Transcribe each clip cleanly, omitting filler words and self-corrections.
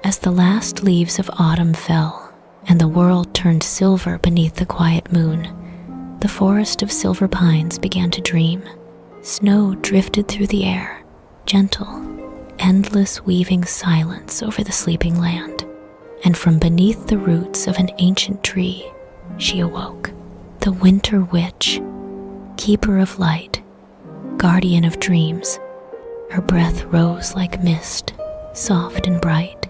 As the last leaves of autumn fell and the world turned silver beneath the quiet moon, the forest of silver pines began to dream. Snow drifted through the air, gentle, endless weaving silence over the sleeping land. And from beneath the roots of an ancient tree, she awoke. The winter witch, keeper of light, guardian of dreams. Her breath rose like mist, soft and bright,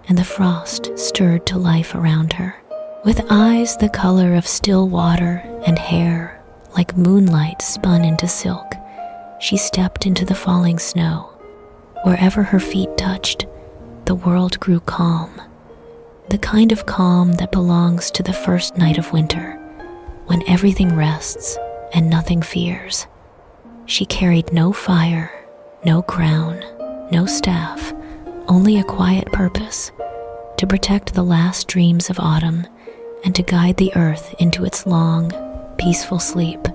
and the frost stirred to life around her. With eyes the color of still water and hair like moonlight spun into silk, she stepped into the falling snow. Wherever her feet touched, the world grew calm, the kind of calm that belongs to the first night of winter, when everything rests and nothing fears. She carried no fire, no crown, no staff, only a quiet purpose, to protect the last dreams of autumn and to guide the earth into its long, peaceful sleep.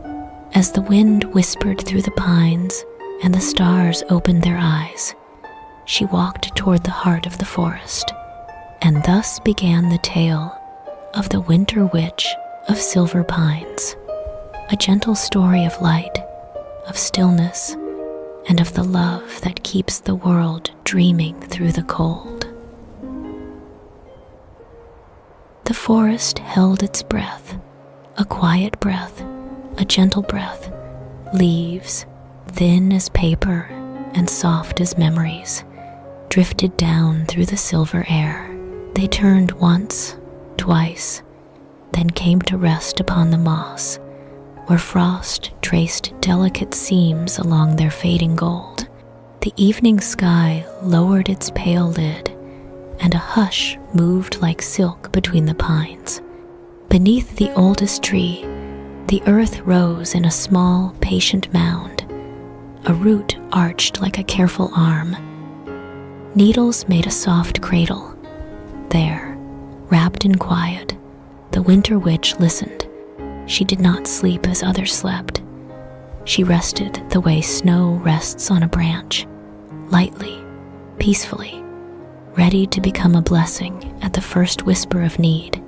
As the wind whispered through the pines and the stars opened their eyes, she walked toward the heart of the forest. And thus began the tale of the Winter Witch of Silver Pines, a gentle story of light, of stillness, and of the love that keeps the world dreaming through the cold. The forest held its breath, a quiet breath, a gentle breath. Leaves, thin as paper and soft as memories, drifted down through the silver air. They turned once, twice, then came to rest upon the moss, where frost traced delicate seams along their fading gold. The evening sky lowered its pale lid, and a hush moved like silk between the pines. Beneath the oldest tree, the earth rose in a small, patient mound. A root arched like a careful arm. Needles made a soft cradle. There, wrapped in quiet, the Winter Witch listened. She did not sleep as others slept. She rested the way snow rests on a branch, lightly, peacefully, ready to become a blessing at the first whisper of need.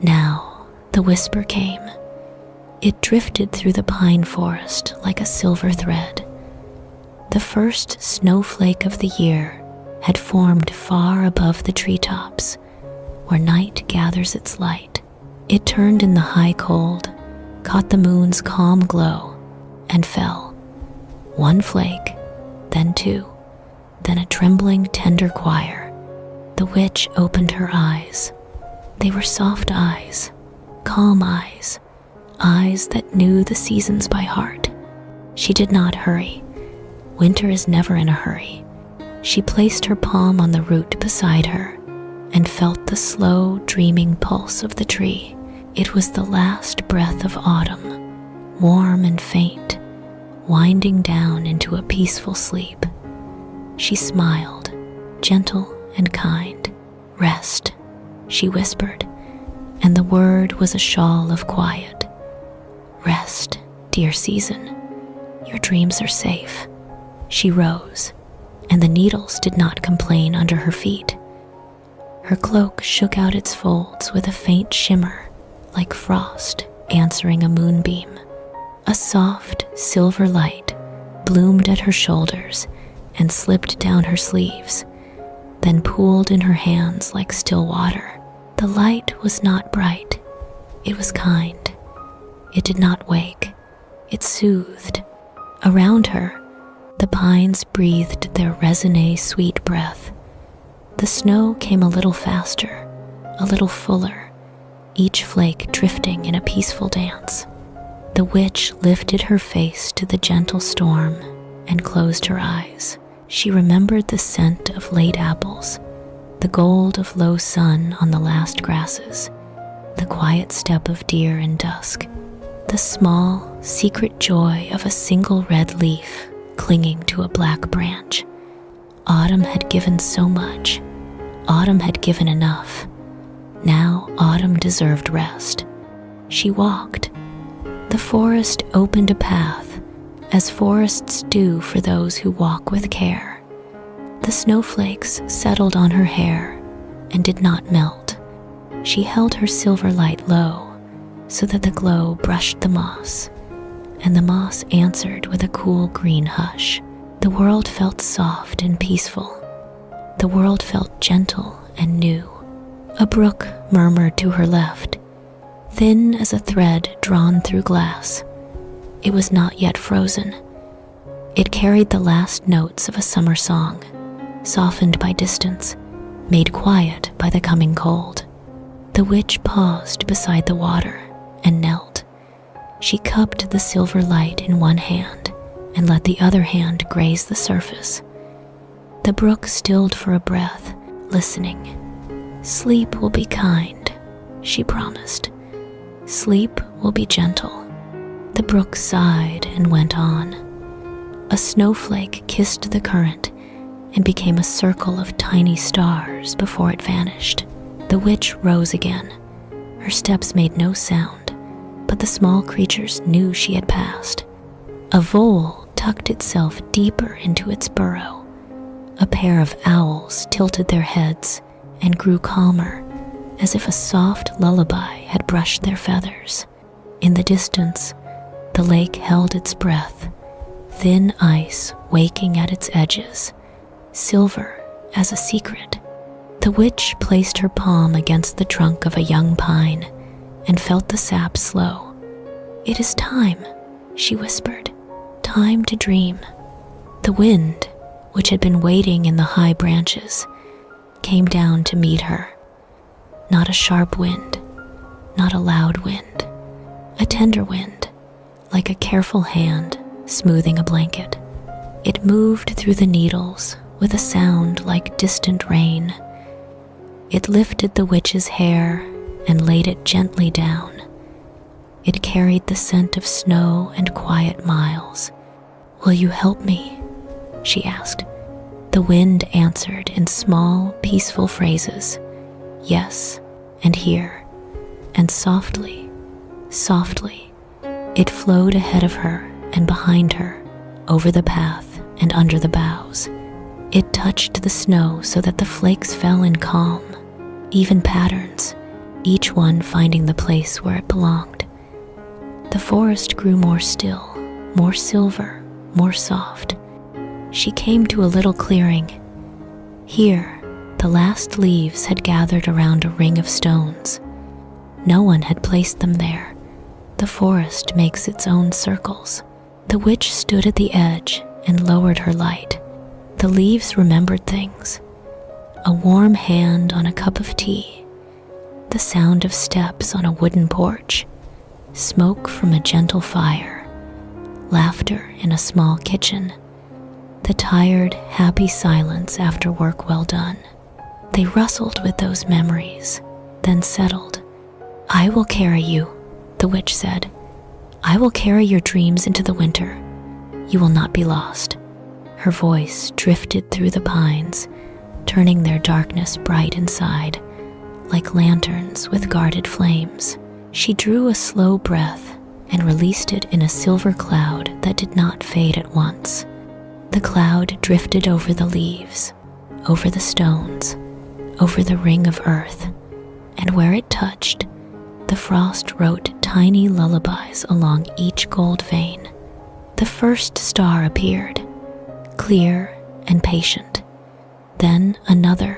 Now, the whisper came. It drifted through the pine forest like a silver thread. The first snowflake of the year had formed far above the treetops, where night gathers its light. It turned in the high cold, caught the moon's calm glow, and fell. One flake, then two, then a trembling, tender choir. The witch opened her eyes. They were soft eyes, calm eyes, eyes that knew the seasons by heart. She did not hurry. Winter is never in a hurry. She placed her palm on the root beside her and felt the slow, dreaming pulse of the tree. It was the last breath of autumn, warm and faint, winding down into a peaceful sleep. She smiled, gentle and kind. Rest, she whispered, and the word was a shawl of quiet. Rest, dear season. Your dreams are safe. She rose, and the needles did not complain under her feet. Her cloak shook out its folds with a faint shimmer, like frost answering a moonbeam. A soft, silver light bloomed at her shoulders and slipped down her sleeves, then pooled in her hands like still water. The light was not bright. It was kind. It did not wake. It soothed. Around her, the pines breathed their resonant, sweet breath. The snow came a little faster, a little fuller, each flake drifting in a peaceful dance. The witch lifted her face to the gentle storm and closed her eyes. She remembered the scent of late apples, the gold of low sun on the last grasses, the quiet step of deer in dusk, the small, secret joy of a single red leaf clinging to a black branch. Autumn had given so much. Autumn had given enough. Now autumn deserved rest. She walked. The forest opened a path, as forests do for those who walk with care. The snowflakes settled on her hair and did not melt. She held her silver light low so that the glow brushed the moss, and the moss answered with a cool green hush. The world felt soft and peaceful. The world felt gentle and new. A brook murmured to her left, thin as a thread drawn through glass. It was not yet frozen. It carried the last notes of a summer song, softened by distance, made quiet by the coming cold. The witch paused beside the water and knelt. She cupped the silver light in one hand and let the other hand graze the surface. The brook stilled for a breath, listening. "Sleep will be kind," she promised. "Sleep will be gentle." The brook sighed and went on. A snowflake kissed the current and became a circle of tiny stars before it vanished. The witch rose again. Her steps made no sound, but the small creatures knew she had passed. A vole tucked itself deeper into its burrow. A pair of owls tilted their heads and grew calmer, as if a soft lullaby had brushed their feathers. In the distance, the lake held its breath, thin ice waking at its edges, silver as a secret. The witch placed her palm against the trunk of a young pine and felt the sap slow. "It is time," she whispered, "time to dream." The wind, which had been waiting in the high branches, came down to meet her. Not a sharp wind, not a loud wind, a tender wind, like a careful hand smoothing a blanket. It moved through the needles with a sound like distant rain. It lifted the witch's hair and laid it gently down. It carried the scent of snow and quiet miles. "Will you help me?" she asked. The wind answered in small, peaceful phrases, "Yes," and "Here," and softly, softly, it flowed ahead of her and behind her, over the path and under the boughs. It touched the snow so that the flakes fell in calm, even patterns, each one finding the place where it belonged. The forest grew more still, more silver, more soft. She came to a little clearing. Here, the last leaves had gathered around a ring of stones. No one had placed them there. The forest makes its own circles. The witch stood at the edge and lowered her light. The leaves remembered things. A warm hand on a cup of tea, the sound of steps on a wooden porch, smoke from a gentle fire, laughter in a small kitchen, the tired, happy silence after work well done. They rustled with those memories, then settled. "I will carry you," the witch said. "I will carry your dreams into the winter. You will not be lost." Her voice drifted through the pines, turning their darkness bright inside, like lanterns with guarded flames. She drew a slow breath and released it in a silver cloud that did not fade at once. The cloud drifted over the leaves, over the stones, over the ring of earth, and where it touched, the frost wrote tiny lullabies along each gold vein. The first star appeared, clear and patient, then another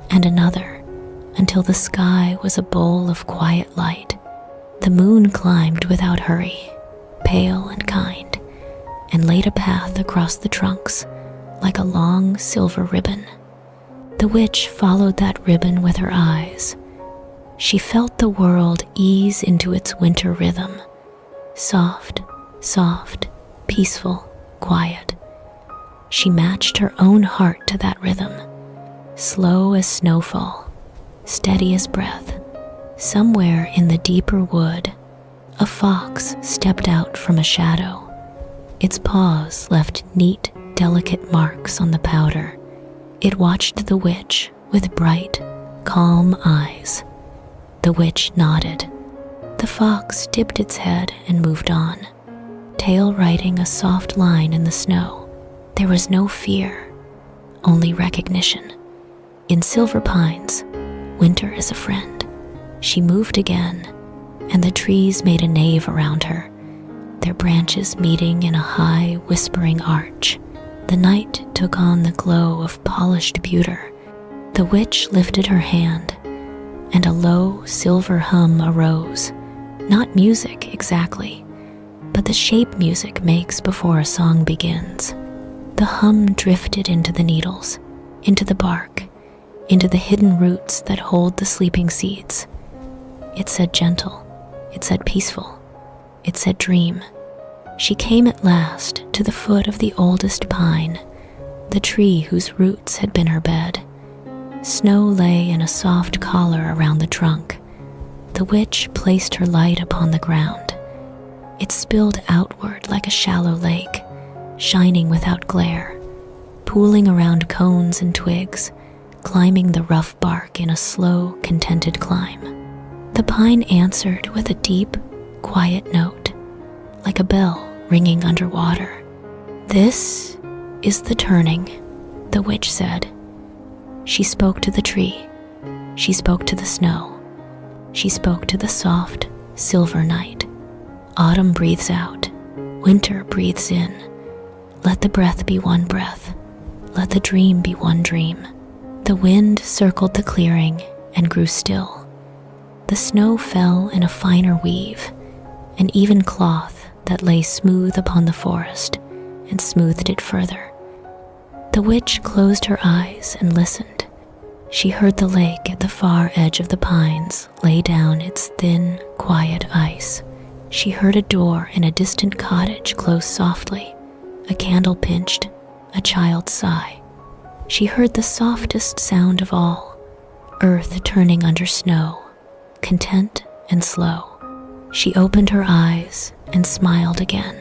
and another, until the sky was a bowl of quiet light. The moon climbed without hurry, pale and kind, and laid a path across the trunks like a long silver ribbon. The witch followed that ribbon with her eyes. She felt the world ease into its winter rhythm, soft, soft, peaceful, quiet. She matched her own heart to that rhythm, slow as snowfall, steady as breath. Somewhere in the deeper wood, a fox stepped out from a shadow. Its paws left neat, delicate marks on the powder. It watched the witch with bright, calm eyes. The witch nodded. The fox dipped its head and moved on. tail writing a soft line in the snow. There was no fear, only recognition. In silver pines, winter is a friend. She moved again, and the trees made a nave around her, their branches meeting in a high, whispering arch. The night took on the glow of polished pewter. The witch lifted her hand, and a low, silver hum arose. Not music exactly, but the shape music makes before a song begins. The hum drifted into the needles, into the bark, into the hidden roots that hold the sleeping seeds. It said gentle, it said peaceful, it said dream. She came at last to the foot of the oldest pine, the tree whose roots had been her bed. Snow lay in a soft collar around the trunk. The witch placed her light upon the ground. It spilled outward like a shallow lake, shining without glare, pooling around cones and twigs, climbing the rough bark in a slow, contented climb. The pine answered with a deep, quiet note, like a bell ringing underwater. "This is the turning," the witch said. She spoke to the tree. She spoke to the snow. She spoke to the soft, silver night. Autumn breathes out. Winter breathes in. Let the breath be one breath. Let the dream be one dream. The wind circled the clearing and grew still. The snow fell in a finer weave, an even cloth that lay smooth upon the forest and smoothed it further. The witch closed her eyes and listened. She heard the lake at the far edge of the pines lay down its thin, quiet ice. She heard a door in a distant cottage close softly, a candle pinched, a child's sigh. She heard the softest sound of all, earth turning under snow, content and slow. She opened her eyes and smiled again.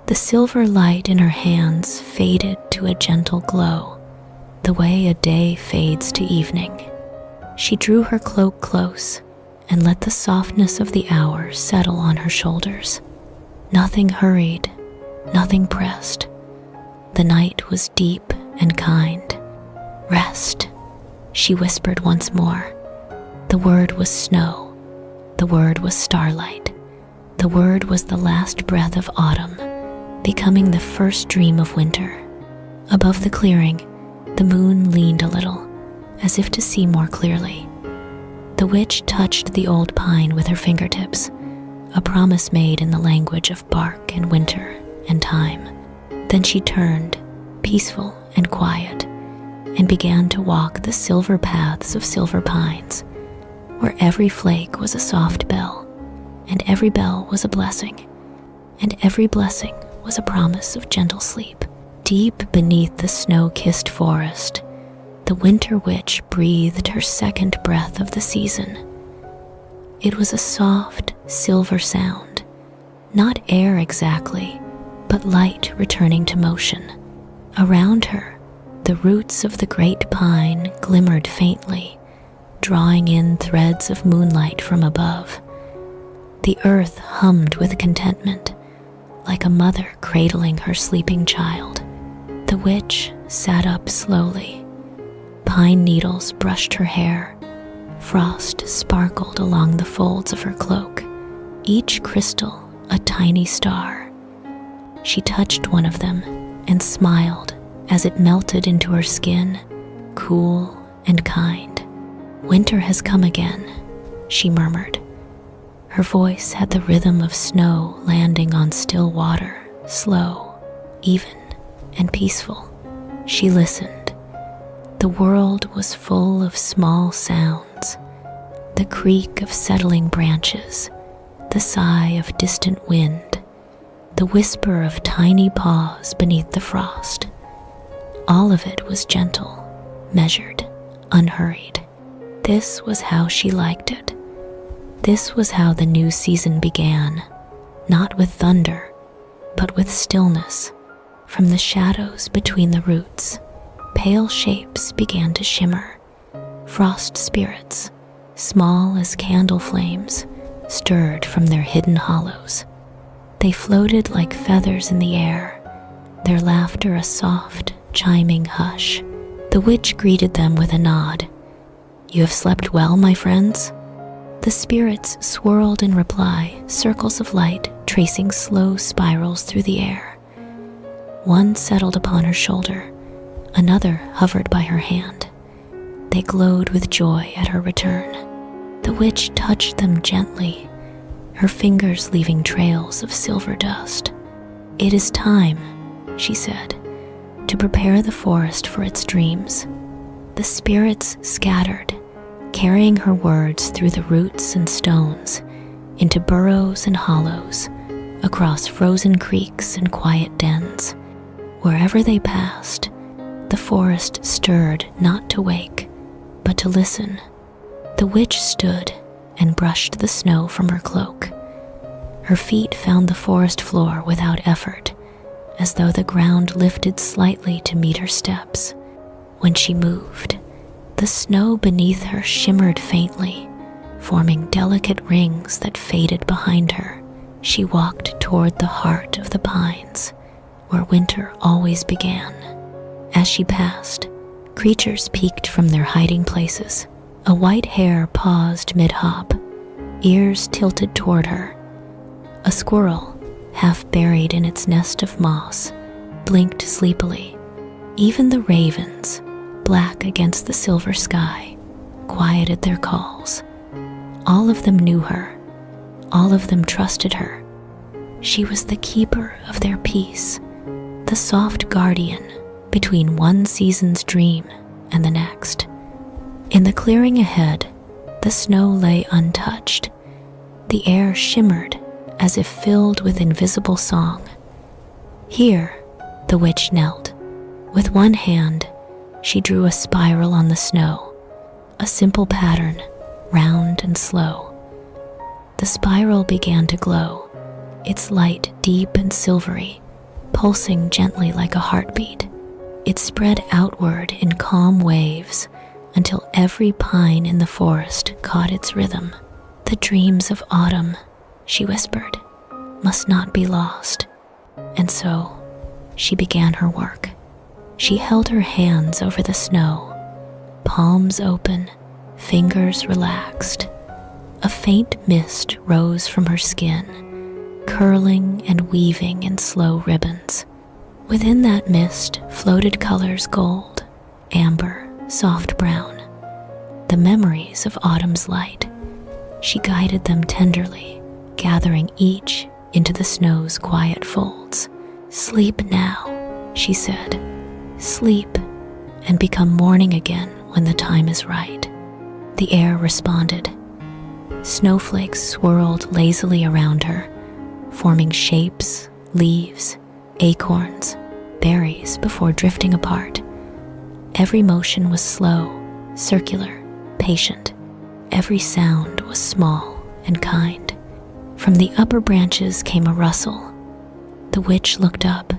The silver light in her hands faded to a gentle glow, the way a day fades to evening. She drew her cloak close and let the softness of the hour settle on her shoulders. Nothing hurried, nothing pressed. The night was deep and kind. "Rest," she whispered once more. The word was snow. The word was starlight. The word was the last breath of autumn, becoming the first dream of winter. Above the clearing, the moon leaned a little, as if to see more clearly. The witch touched the old pine with her fingertips, a promise made in the language of bark and winter and time. Then she turned, peaceful and quiet, and began to walk the silver paths of silver pines, where every flake was a soft bell, and every bell was a blessing, and every blessing was a promise of gentle sleep. Deep beneath the snow-kissed forest, the winter witch breathed her second breath of the season. It was a soft, silver sound, not air exactly, but light returning to motion. Around her, the roots of the great pine glimmered faintly, drawing in threads of moonlight from above. The earth hummed with contentment, like a mother cradling her sleeping child. The witch sat up slowly. Pine needles brushed her hair. Frost sparkled along the folds of her cloak, each crystal a tiny star. She touched one of them and smiled as it melted into her skin, cool and kind. "Winter has come again," she murmured. Her voice had the rhythm of snow landing on still water, slow, even, and peaceful. She listened. The world was full of small sounds, the creak of settling branches, the sigh of distant wind, the whisper of tiny paws beneath the frost. All of it was gentle, measured, unhurried. This was how she liked it. This was how the new season began, not with thunder, but with stillness. From the shadows between the roots, pale shapes began to shimmer. Frost spirits, small as candle flames, stirred from their hidden hollows. They floated like feathers in the air, their laughter a soft, chiming hush. The witch greeted them with a nod. "You have slept well, my friends?" The spirits swirled in reply, circles of light tracing slow spirals through the air. One settled upon her shoulder, another hovered by her hand. They glowed with joy at her return. The witch touched them gently, her fingers leaving trails of silver dust. "It is time," she said, "to prepare the forest for its dreams." The spirits scattered, carrying her words through the roots and stones, into burrows and hollows, across frozen creeks and quiet dens. Wherever they passed, the forest stirred not to wake, but to listen. The witch stood and brushed the snow from her cloak. Her feet found the forest floor without effort, as though the ground lifted slightly to meet her steps. When she moved, the snow beneath her shimmered faintly, forming delicate rings that faded behind her. She walked toward the heart of the pines, where winter always began. As she passed, creatures peeked from their hiding places. A white hare paused mid-hop, ears tilted toward her. A squirrel, half buried in its nest of moss, blinked sleepily. Even the ravens, black against the silver sky, quieted their calls. All of them knew her. All of them trusted her. She was the keeper of their peace, the soft guardian between one season's dream and the next. In the clearing ahead, the snow lay untouched. The air shimmered as if filled with invisible song. Here, the witch knelt. With one hand, she drew a spiral on the snow, a simple pattern, round and slow. The spiral began to glow, its light deep and silvery, pulsing gently like a heartbeat. It spread outward in calm waves until every pine in the forest caught its rhythm. "The dreams of autumn," she whispered, "must not be lost." And so, she began her work. She held her hands over the snow, palms open, fingers relaxed. A faint mist rose from her skin, curling and weaving in slow ribbons. Within that mist floated colors gold, amber, soft brown, the memories of autumn's light. She guided them tenderly, gathering each into the snow's quiet folds. "Sleep now," she said. "Sleep and become morning again when the time is right." The air responded. Snowflakes swirled lazily around her, forming shapes, leaves, acorns, berries before drifting apart. Every motion was slow, circular, patient. Every sound was small and kind. From the upper branches came a rustle. The witch looked up.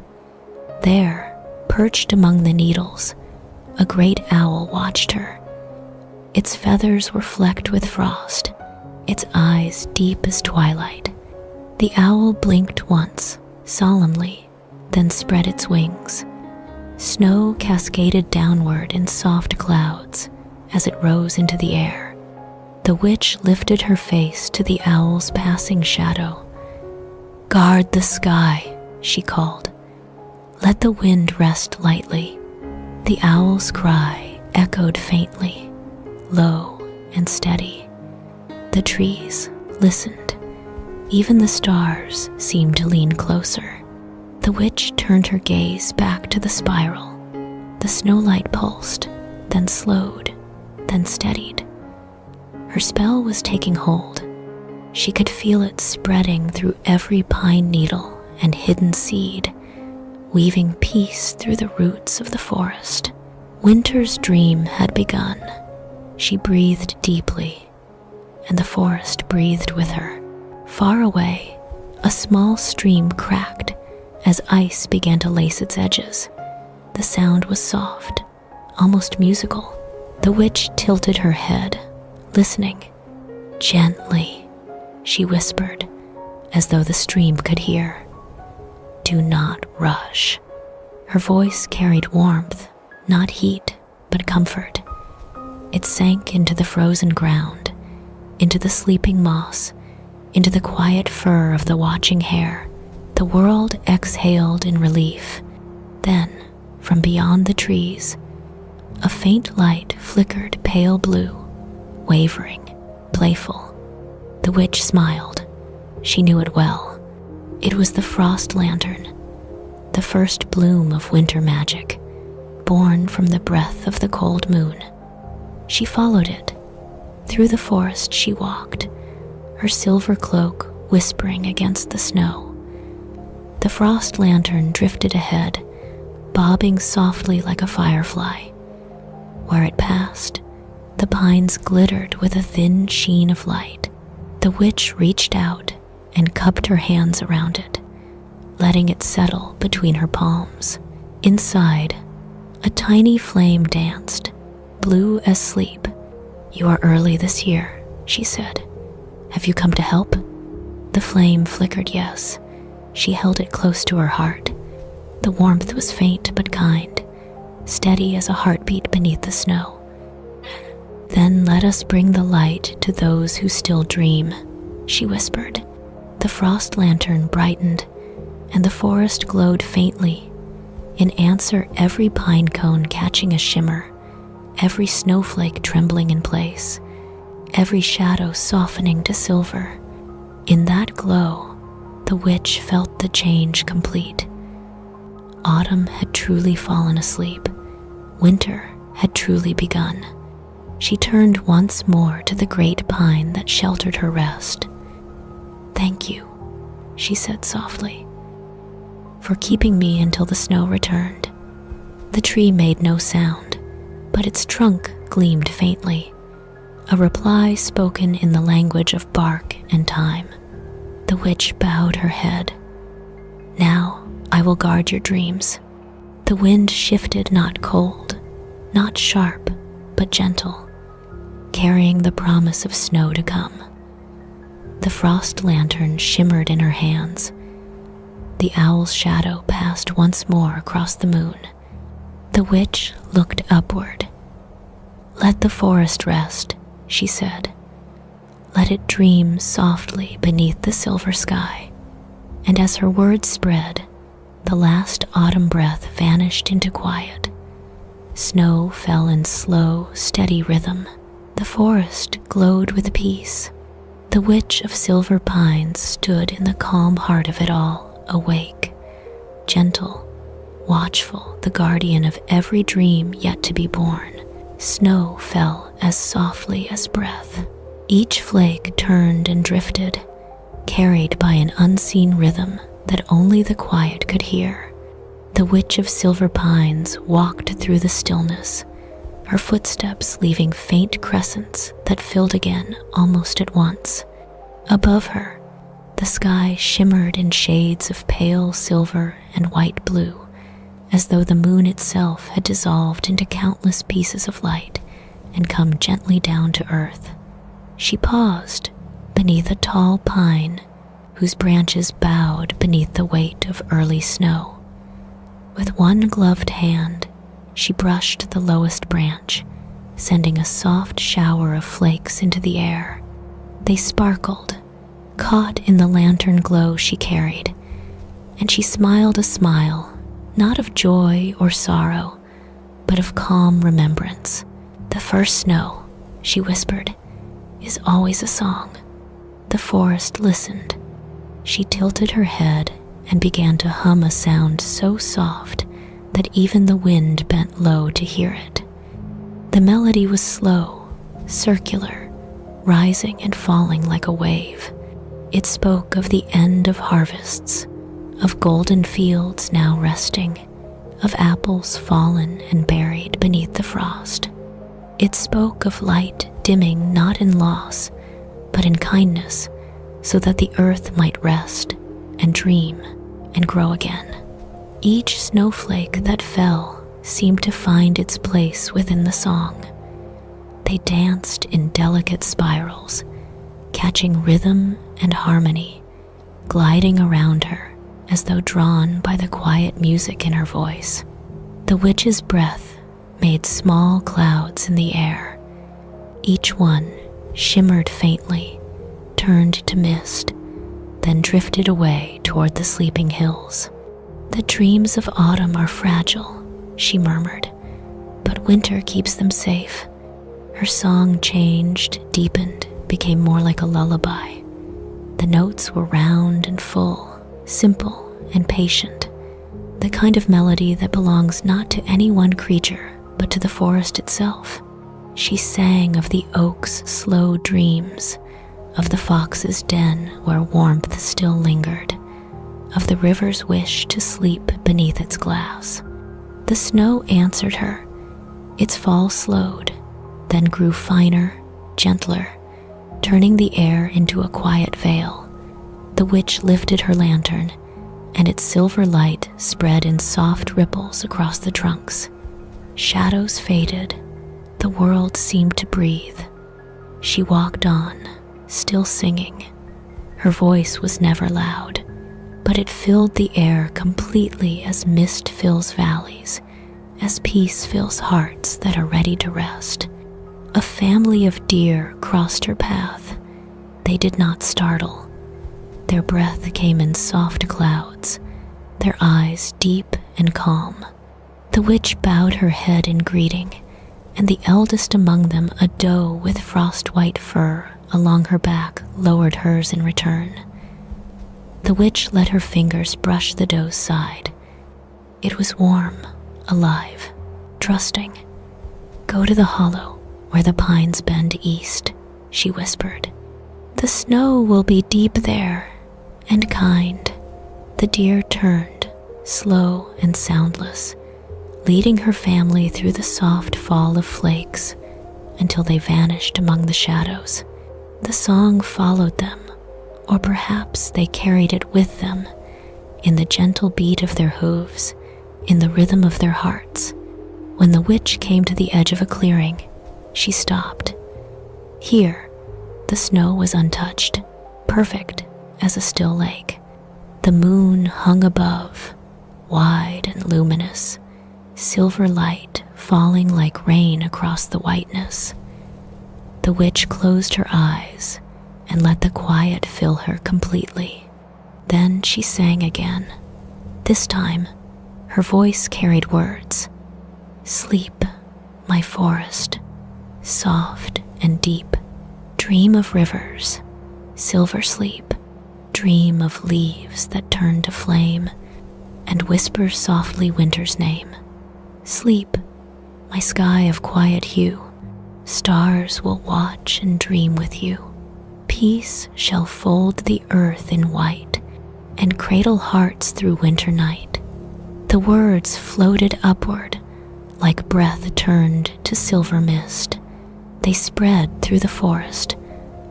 There, perched among the needles, a great owl watched her. Its feathers were flecked with frost, its eyes deep as twilight. The owl blinked once, solemnly, then spread its wings. Snow cascaded downward in soft clouds as it rose into the air. The witch lifted her face to the owl's passing shadow. "Guard the sky," she called. "Let the wind rest lightly." The owl's cry echoed faintly, low and steady. The trees listened. Even the stars seemed to lean closer. The witch turned her gaze back to the spiral. The snowlight pulsed, then slowed, then steadied. Her spell was taking hold. She could feel it spreading through every pine needle and hidden seed, weaving peace through the roots of the forest. Winter's dream had begun. She breathed deeply, and the forest breathed with her. Far away, a small stream cracked as ice began to lace its edges. The sound was soft, almost musical. The witch tilted her head, listening. "Gently," she whispered, as though the stream could hear. Do not rush. Her voice carried warmth, not heat, but comfort. It sank into the frozen ground, into the sleeping moss, into the quiet fur of the watching hare. The world exhaled in relief. Then, from beyond the trees, a faint light flickered pale blue, wavering, playful. The witch smiled. She knew it well. It was the frost lantern, the first bloom of winter magic, born from the breath of the cold moon. She followed it. Through the forest she walked, her silver cloak whispering against the snow. The frost lantern drifted ahead, bobbing softly like a firefly. Where it passed, the pines glittered with a thin sheen of light. The witch reached out and cupped her hands around it, letting it settle between her palms. Inside, a tiny flame danced, blue as sleep. You are early this year, she said. Have you come to help? The flame flickered yes. She held it close to her heart. The warmth was faint but kind, steady as a heartbeat beneath the snow. Then let us bring the light to those who still dream, she whispered. The frost lantern brightened, and the forest glowed faintly. In answer, every pine cone catching a shimmer, every snowflake trembling in place, every shadow softening to silver. In that glow, the witch felt the change complete. Autumn had truly fallen asleep. Winter had truly begun. She turned once more to the great pine that sheltered her rest. Thank you, she said softly, for keeping me until the snow returned. The tree made no sound, but its trunk gleamed faintly, a reply spoken in the language of bark and time. The witch bowed her head. Now I will guard your dreams. The wind shifted, not cold, not sharp, but gentle, carrying the promise of snow to come. The frost lantern shimmered in her hands. The owl's shadow passed once more across the moon. The witch looked upward. Let the forest rest, she said. Let it dream softly beneath the silver sky. And as her words spread, the last autumn breath vanished into quiet. Snow fell in slow, steady rhythm. The forest glowed with peace. The witch of silver pines stood in the calm heart of it all, awake, gentle, watchful, the guardian of every dream yet to be born. Snow fell as softly as breath. Each flake turned and drifted, carried by an unseen rhythm that only the quiet could hear. The witch of silver pines walked through the stillness, her footsteps leaving faint crescents that filled again almost at once. Above her, the sky shimmered in shades of pale silver and white blue, as though the moon itself had dissolved into countless pieces of light and come gently down to earth. She paused beneath a tall pine whose branches bowed beneath the weight of early snow. With one gloved hand, she brushed the lowest branch, sending a soft shower of flakes into the air. They sparkled, caught in the lantern glow she carried, and she smiled a smile, not of joy or sorrow, but of calm remembrance. The first snow, she whispered, is always a song. The forest listened. She tilted her head and began to hum a sound so soft that even the wind bent low to hear it. The melody was slow, circular, rising and falling like a wave. It spoke of the end of harvests, of golden fields now resting, of apples fallen and buried beneath the frost. It spoke of light dimming not in loss, but in kindness, so that the earth might rest and dream and grow again. Each snowflake that fell seemed to find its place within the song. They danced in delicate spirals, catching rhythm and harmony, gliding around her as though drawn by the quiet music in her voice. The witch's breath made small clouds in the air. Each one shimmered faintly, turned to mist, then drifted away toward the sleeping hills. "The dreams of autumn are fragile," she murmured, "but winter keeps them safe." Her song changed, deepened, became more like a lullaby. The notes were round and full, simple and patient, the kind of melody that belongs not to any one creature, but to the forest itself. She sang of the oak's slow dreams, of the fox's den where warmth still lingered, of the river's wish to sleep beneath its glass. The snow answered her. Its fall slowed, then grew finer, gentler, turning the air into a quiet veil. The witch lifted her lantern, and its silver light spread in soft ripples across the trunks. Shadows faded. The world seemed to breathe. She walked on, still singing. Her voice was never loud, but it filled the air completely as mist fills valleys, as peace fills hearts that are ready to rest. A family of deer crossed her path. They did not startle. Their breath came in soft clouds, their eyes deep and calm. The witch bowed her head in greeting, and the eldest among them, a doe with frost-white fur along her back, lowered hers in return. The witch let her fingers brush the doe's side. It was warm, alive, trusting. "Go to the hollow where the pines bend east," she whispered. "The snow will be deep there, and kind." The deer turned, slow and soundless, leading her family through the soft fall of flakes until they vanished among the shadows. The song followed them, or perhaps they carried it with them, in the gentle beat of their hooves, in the rhythm of their hearts. When the witch came to the edge of a clearing, she stopped. Here, the snow was untouched, perfect as a still lake. The moon hung above, wide and luminous, silver light falling like rain across the whiteness. The witch closed her eyes and let the quiet fill her completely. Then she sang again. This time, her voice carried words. "Sleep, my forest, soft and deep. Dream of rivers, silver sleep. Dream of leaves that turn to flame, and whisper softly winter's name. Sleep, my sky of quiet hue. Stars will watch and dream with you. Peace shall fold the earth in white and cradle hearts through winter night." The words floated upward like breath turned to silver mist. They spread through the forest,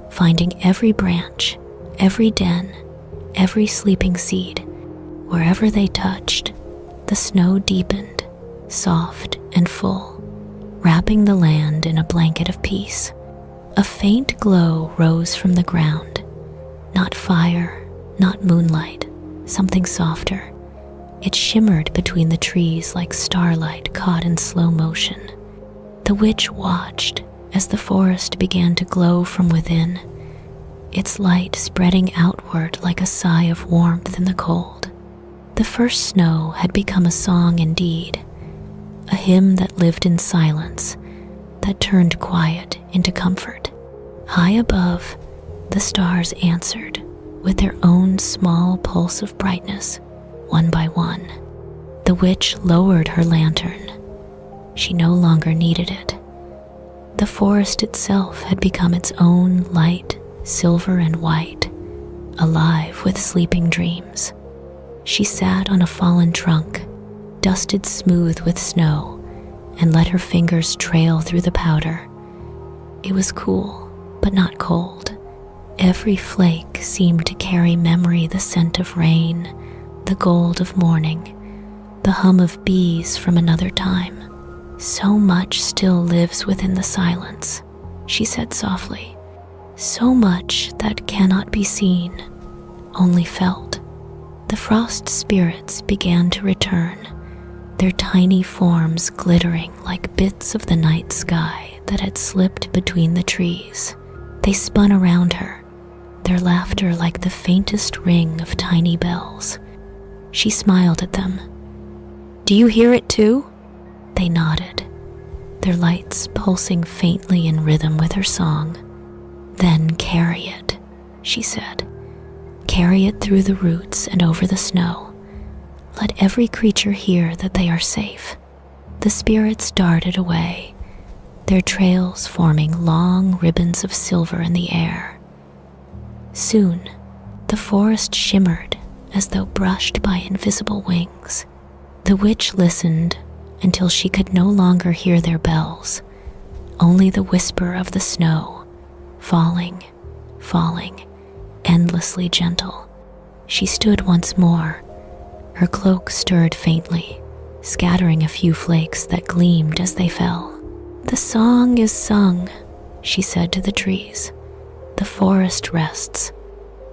finding every branch, every den, every sleeping seed. Wherever they touched, the snow deepened, soft and full, wrapping the land in a blanket of peace. A faint glow rose from the ground, not fire, not moonlight, something softer. It shimmered between the trees like starlight caught in slow motion. The witch watched as the forest began to glow from within, its light spreading outward like a sigh of warmth in the cold. The first snow had become a song indeed, a hymn that lived in silence, that turned quiet into comfort. High above, the stars answered with their own small pulse of brightness, one by one. The witch lowered her lantern. She no longer needed it. The forest itself had become its own light, silver and white, alive with sleeping dreams. She sat on a fallen trunk, dusted smooth with snow, and let her fingers trail through the powder. It was cool, but not cold. Every flake seemed to carry memory, the scent of rain, the gold of morning, the hum of bees from another time. "So much still lives within the silence," she said softly. "So much that cannot be seen, only felt. The frost spirits began to return, their tiny forms glittering like bits of the night sky that had slipped between the trees. They spun around her, their laughter like the faintest ring of tiny bells. She smiled at them. "Do you hear it too?" They nodded, their lights pulsing faintly in rhythm with her song. "Then carry it," she said. "Carry it through the roots and over the snow. Let every creature hear that they are safe." The spirits darted away, their trails forming long ribbons of silver in the air. Soon, the forest shimmered as though brushed by invisible wings. The witch listened until she could no longer hear their bells, only the whisper of the snow, falling, falling, endlessly gentle. She stood once more. Her cloak stirred faintly, scattering a few flakes that gleamed as they fell. "The song is sung," she said to the trees. "The forest rests."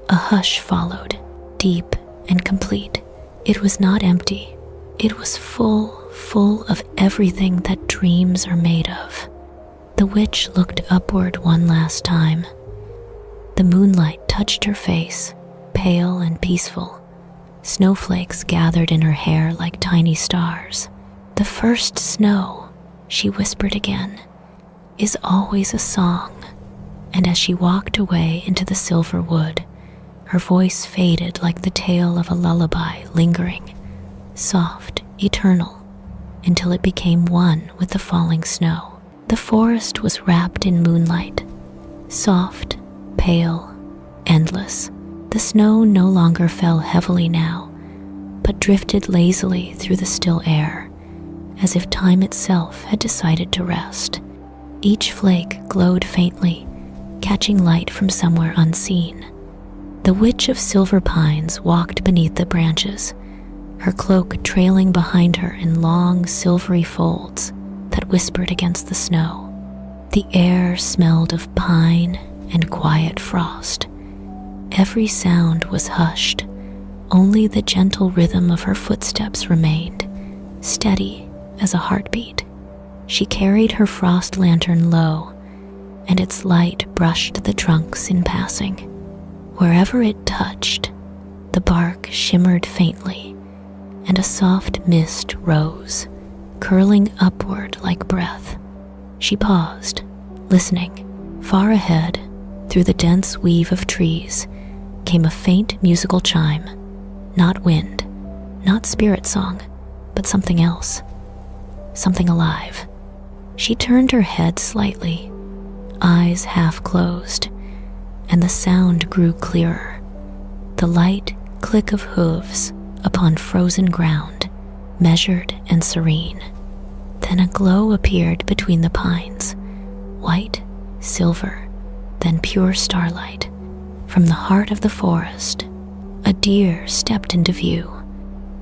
A hush followed, deep and complete. It was not empty. It was full of everything that dreams are made of. The witch looked upward one last time. The moonlight touched her face, pale and peaceful. Snowflakes gathered in her hair like tiny stars. "The first snow," she whispered again, "is always a song." And as she walked away into the silver wood, her voice faded like the tale of a lullaby, lingering, soft, eternal, until it became one with the falling snow. The forest was wrapped in moonlight, soft, pale, endless. The snow no longer fell heavily now, but drifted lazily through the still air, as if time itself had decided to rest. Each flake glowed faintly, catching light from somewhere unseen. The Witch of Silver Pines walked beneath the branches, her cloak trailing behind her in long silvery folds that whispered against the snow. The air smelled of pine and quiet frost. Every sound was hushed. Only the gentle rhythm of her footsteps remained, steady as a heartbeat. She carried her frost lantern low, and its light brushed the trunks in passing. Wherever it touched, the bark shimmered faintly, and a soft mist rose, curling upward like breath. She paused, listening. Far ahead, through the dense weave of trees, came a faint musical chime. Not wind, not spirit song, but something else. Something alive. She turned her head slightly, eyes half closed, and the sound grew clearer. The light click of hooves upon frozen ground, measured and serene. Then a glow appeared between the pines, white, silver, then pure starlight. From the heart of the forest, a deer stepped into view.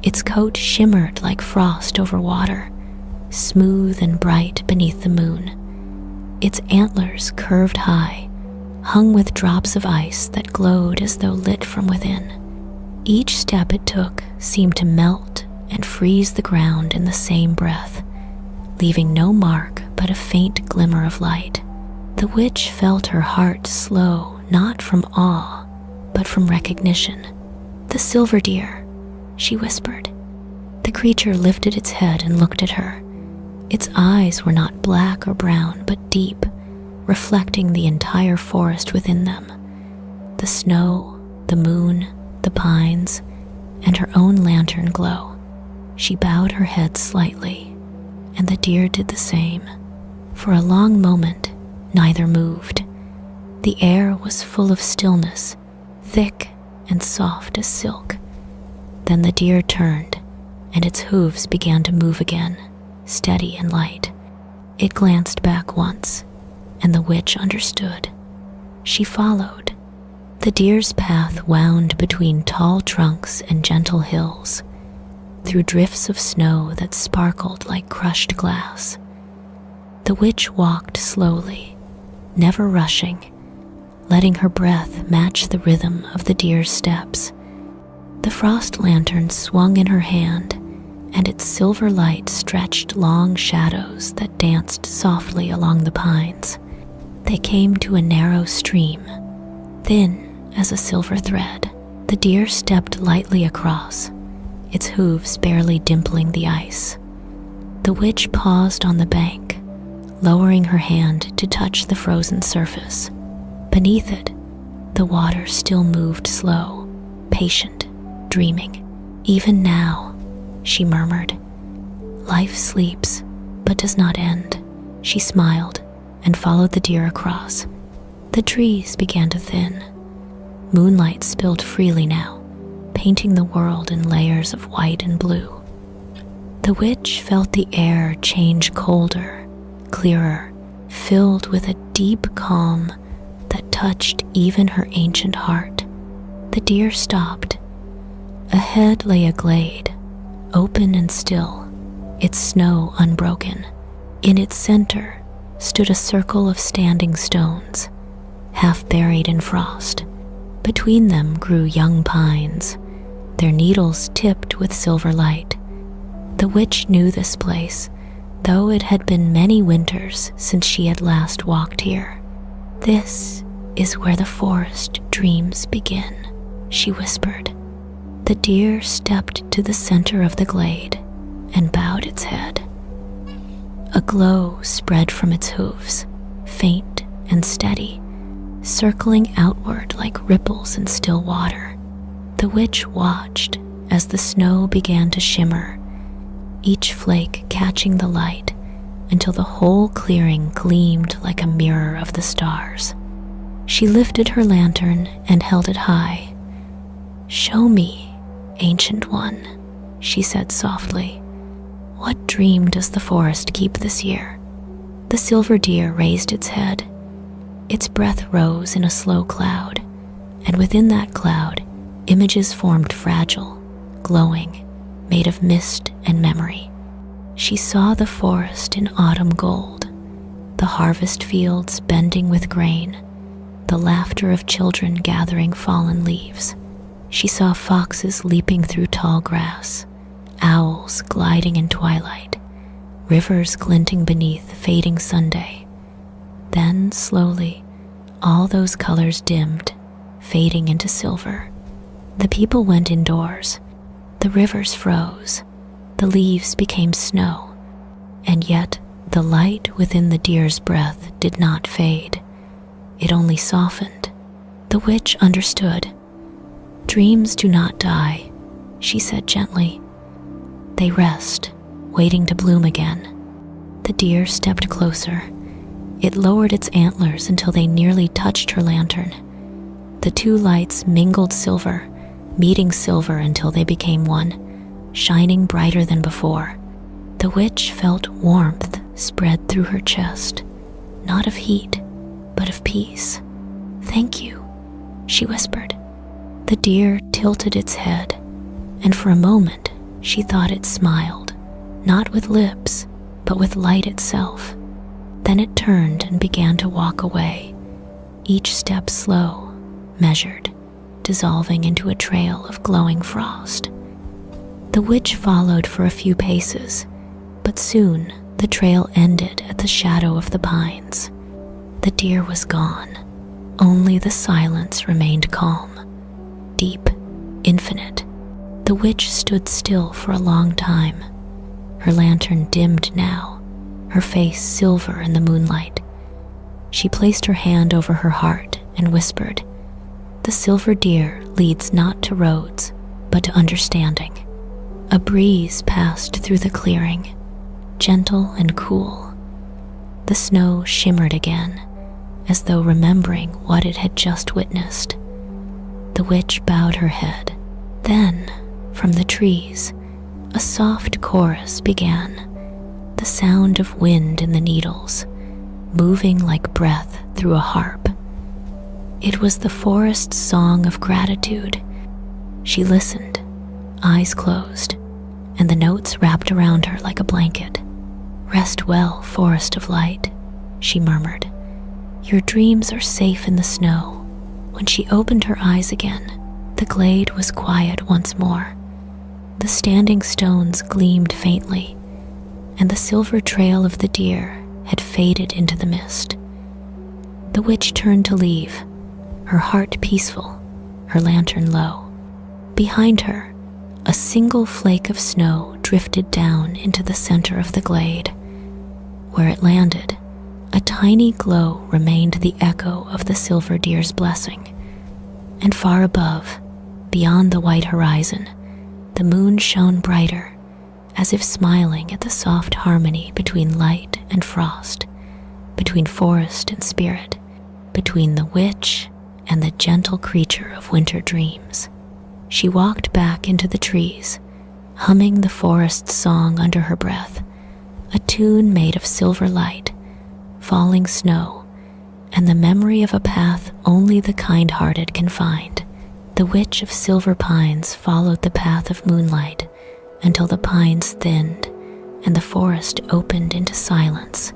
Its coat shimmered like frost over water, smooth and bright beneath the moon. Its antlers curved high, hung with drops of ice that glowed as though lit from within. Each step it took seemed to melt and freeze the ground in the same breath, leaving no mark but a faint glimmer of light. The witch felt her heart slow, not from awe, but from recognition. "The silver deer," she whispered. The creature lifted its head and looked at her. Its eyes were not black or brown, but deep, reflecting the entire forest within them. The snow, the moon, the pines, and her own lantern glow. She bowed her head slightly, and the deer did the same. For a long moment, neither moved. The air was full of stillness, thick and soft as silk. Then the deer turned, and its hooves began to move again, steady and light. It glanced back once, and the witch understood. She followed. The deer's path wound between tall trunks and gentle hills, through drifts of snow that sparkled like crushed glass. The witch walked slowly, never rushing, letting her breath match the rhythm of the deer's steps. The frost lantern swung in her hand, and its silver light stretched long shadows that danced softly along the pines. They came to a narrow stream, thin as a silver thread. The deer stepped lightly across, its hooves barely dimpling the ice. The witch paused on the bank, lowering her hand to touch the frozen surface. Beneath it, the water still moved slow, patient, dreaming. "Even now," she murmured, "life sleeps, but does not end." She smiled and followed the deer across. The trees began to thin. Moonlight spilled freely now, painting the world in layers of white and blue. The witch felt the air change colder, clearer, filled with a deep calm that touched even her ancient heart. The deer stopped. Ahead lay a glade, open and still, its snow unbroken. In its center stood a circle of standing stones, half buried in frost. Between them grew young pines, their needles tipped with silver light. The witch knew this place, though it had been many winters since she had last walked here. "This is where the forest dreams begin," she whispered. The deer stepped to the center of the glade and bowed its head. A glow spread from its hooves, faint and steady, circling outward like ripples in still water. The witch watched as the snow began to shimmer, each flake catching the light until the whole clearing gleamed like a mirror of the stars. She lifted her lantern and held it high. "Show me, Ancient One," she said softly. "What dream does the forest keep this year?" The silver deer raised its head. Its breath rose in a slow cloud, and within that cloud, images formed fragile, glowing, made of mist and memory. She saw the forest in autumn gold, the harvest fields bending with grain, the laughter of children gathering fallen leaves. She saw foxes leaping through tall grass, owls gliding in twilight, rivers glinting beneath fading Sunday. Then, slowly, all those colors dimmed, fading into silver. The people went indoors. The rivers froze. The leaves became snow. And yet, the light within the deer's breath did not fade. It only softened. The witch understood. "Dreams do not die," she said gently. "They rest, waiting to bloom again." The deer stepped closer. It lowered its antlers until they nearly touched her lantern. The two lights mingled silver, meeting silver until they became one, shining brighter than before. The witch felt warmth spread through her chest, not of heat, but of peace. "Thank you," she whispered. The deer tilted its head, and for a moment she thought it smiled, not with lips, but with light itself. Then it turned and began to walk away, each step slow, measured, dissolving into a trail of glowing frost. The witch followed for a few paces, but soon the trail ended at the shadow of the pines. The deer was gone. Only the silence remained calm, deep, infinite. The witch stood still for a long time. Her lantern dimmed now, her face silver in the moonlight. She placed her hand over her heart and whispered, "The silver deer leads not to roads, but to understanding." A breeze passed through the clearing, gentle and cool. The snow shimmered again, as though remembering what it had just witnessed. The witch bowed her head. Then, from the trees, a soft chorus began, the sound of wind in the needles, moving like breath through a harp. It was the forest's song of gratitude. She listened, eyes closed, and the notes wrapped around her like a blanket. "Rest well, forest of light," she murmured. "Your dreams are safe in the snow." When she opened her eyes again, The glade was quiet once more. The standing stones gleamed faintly, and the silver trail of the deer had faded into the mist. The witch turned to leave, her heart peaceful, her lantern low. Behind her, a single flake of snow drifted down into the center of the glade. Where it landed, a tiny glow remained the echo of the silver deer's blessing. And far above, beyond the white horizon, the moon shone brighter, as if smiling at the soft harmony between light and frost, between forest and spirit, between the witch and the gentle creature of winter dreams. She walked back into the trees, humming the forest song under her breath, a tune made of silver light, falling snow, and the memory of a path only the kind-hearted can find. The witch of silver pines followed the path of moonlight until the pines thinned and the forest opened into silence.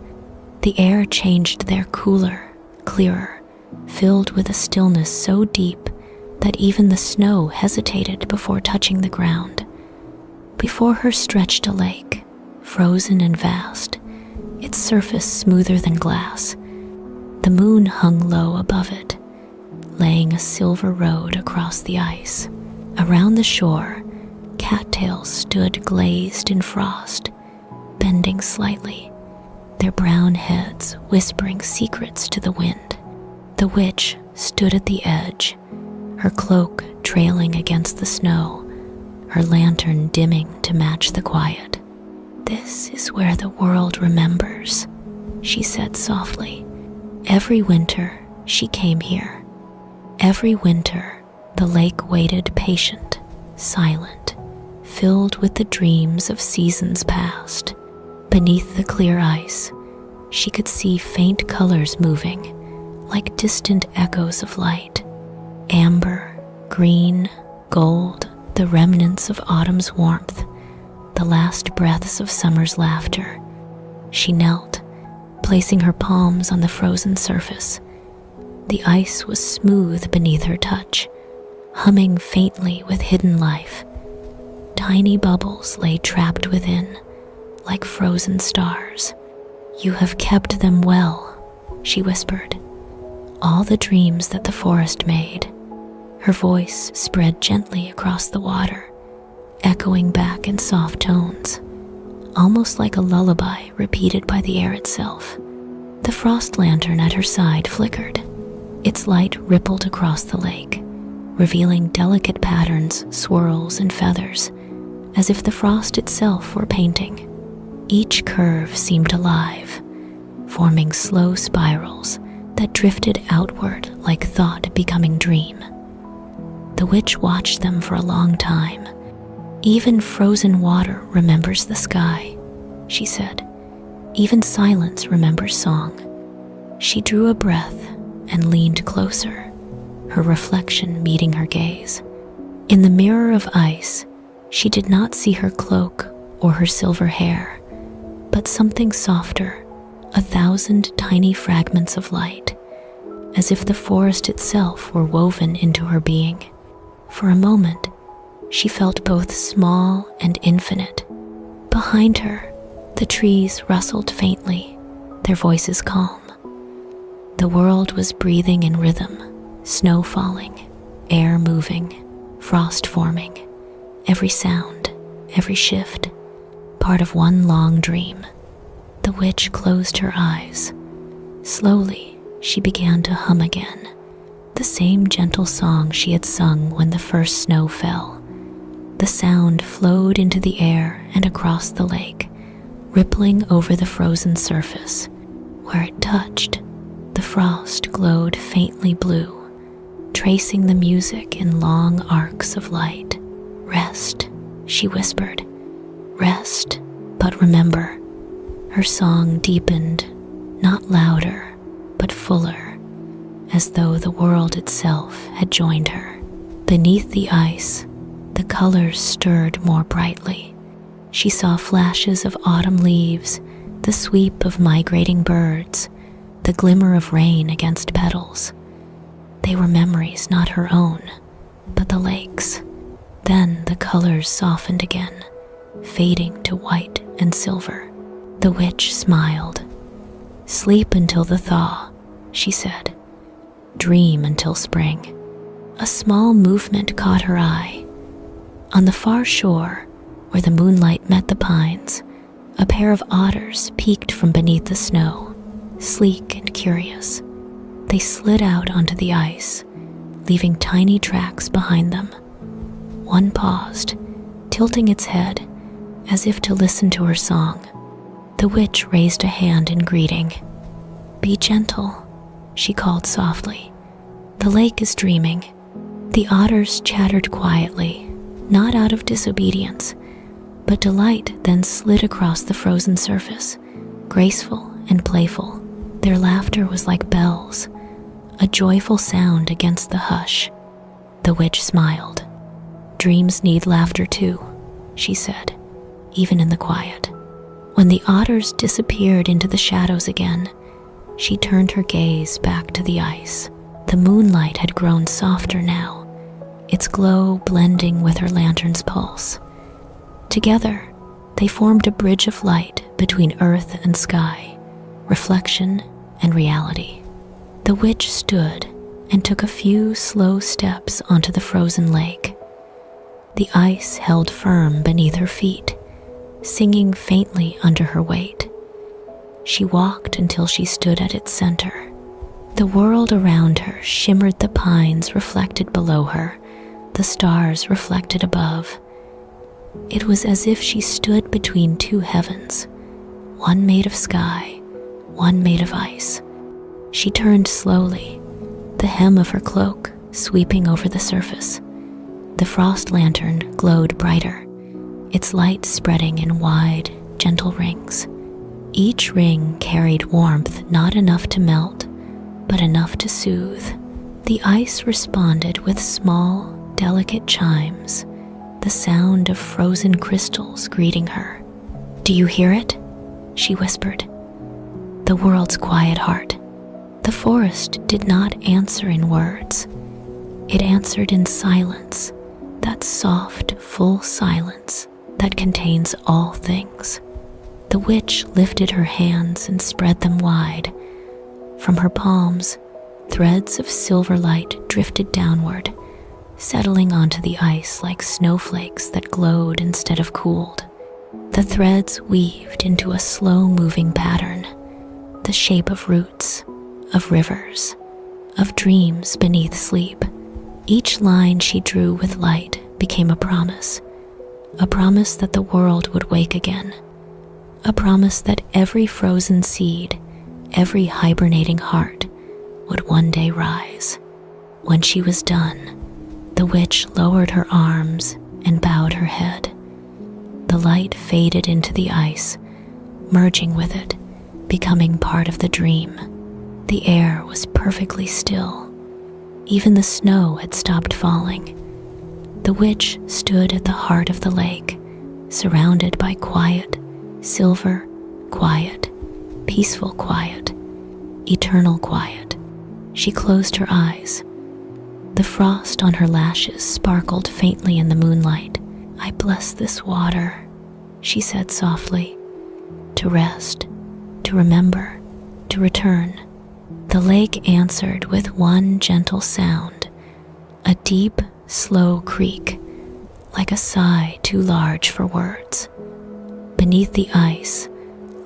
The air changed there cooler, clearer, filled with a stillness so deep that even the snow hesitated before touching the ground. Before her stretched a lake, frozen and vast, its surface smoother than glass. The moon hung low above it, laying a silver road across the ice. Around the shore, cattails stood glazed in frost, bending slightly, their brown heads whispering secrets to the wind. The witch stood at the edge, her cloak trailing against the snow, her lantern dimming to match the quiet. "This is where the world remembers," she said softly. Every winter she came here. Every winter the lake waited patient, silent, filled with the dreams of seasons past. Beneath the clear ice, she could see faint colors moving, like distant echoes of light. Amber, green, gold, the remnants of autumn's warmth, the last breaths of summer's laughter. She knelt, placing her palms on the frozen surface. The ice was smooth beneath her touch, humming faintly with hidden life. Tiny bubbles lay trapped within, like frozen stars. "You have kept them well," she whispered. "All the dreams that the forest made." Her voice spread gently across the water, echoing back in soft tones, almost like a lullaby repeated by the air itself. The frost lantern at her side flickered. Its light rippled across the lake, revealing delicate patterns, swirls, and feathers, as if the frost itself were painting. Each curve seemed alive, forming slow spirals that drifted outward like thought becoming dream. The witch watched them for a long time. "Even frozen water remembers the sky," she said. "Even silence remembers song." She drew a breath and leaned closer, her reflection meeting her gaze. In the mirror of ice, she did not see her cloak or her silver hair, but something softer, 1,000 tiny fragments of light, as if the forest itself were woven into her being. For a moment, she felt both small and infinite. Behind her, the trees rustled faintly, their voices calm. The world was breathing in rhythm, snow falling, air moving, frost forming, every sound, every shift, part of one long dream. The witch closed her eyes. Slowly, she began to hum again, the same gentle song she had sung when the first snow fell. The sound flowed into the air and across the lake, rippling over the frozen surface. Where it touched, the frost glowed faintly blue, tracing the music in long arcs of light. "Rest," she whispered. "Rest, but remember." Her song deepened, not louder, but fuller, as though the world itself had joined her. Beneath the ice, the colors stirred more brightly. She saw flashes of autumn leaves, the sweep of migrating birds, the glimmer of rain against petals. They were memories not her own, but the lakes. Then the colors softened again, fading to white and silver. The witch smiled. "Sleep until the thaw," she said. "Dream until spring." A small movement caught her eye. On the far shore, where the moonlight met the pines, a pair of otters peeked from beneath the snow, sleek and curious. They slid out onto the ice, leaving tiny tracks behind them. One paused, tilting its head as if to listen to her song. The witch raised a hand in greeting. "Be gentle," she called softly. "The lake is dreaming." The otters chattered quietly, not out of disobedience, but delight then slid across the frozen surface, graceful and playful. Their laughter was like bells, a joyful sound against the hush. The witch smiled. "Dreams need laughter too," she said, even in the quiet. When the otters disappeared into the shadows again, she turned her gaze back to the ice. The moonlight had grown softer now, its glow blending with her lantern's pulse. Together, they formed a bridge of light between earth and sky, reflection and reality. The witch stood and took a few slow steps onto the frozen lake. The ice held firm beneath her feet, singing faintly under her weight. She walked until she stood at its center. The world around her shimmered, the pines reflected below her, the stars reflected above. It was as if she stood between two heavens, one made of sky, one made of ice. She turned slowly, the hem of her cloak sweeping over the surface. The frost lantern glowed brighter, its light spreading in wide, gentle rings. Each ring carried warmth not enough to melt, but enough to soothe. The ice responded with small, delicate chimes, the sound of frozen crystals greeting her. "Do you hear it?" she whispered. "The world's quiet heart." The forest did not answer in words. It answered in silence, that soft, full silence that contains all things. The witch lifted her hands and spread them wide. From her palms, threads of silver light drifted downward, settling onto the ice like snowflakes that glowed instead of cooled. The threads weaved into a slow-moving pattern, the shape of roots, of rivers, of dreams beneath sleep. Each line she drew with light became a promise that the world would wake again, a promise that every frozen seed, every hibernating heart would one day rise. When she was done, the witch lowered her arms and bowed her head. The light faded into the ice, merging with it, becoming part of the dream. The air was perfectly still. Even the snow had stopped falling. The witch stood at the heart of the lake, surrounded by quiet, silver quiet, peaceful quiet, eternal quiet. She closed her eyes. The frost on her lashes sparkled faintly in the moonlight. "I bless this water," she said softly. "To rest, to remember, to return." The lake answered with one gentle sound, a deep, slow creak, like a sigh too large for words. Beneath the ice,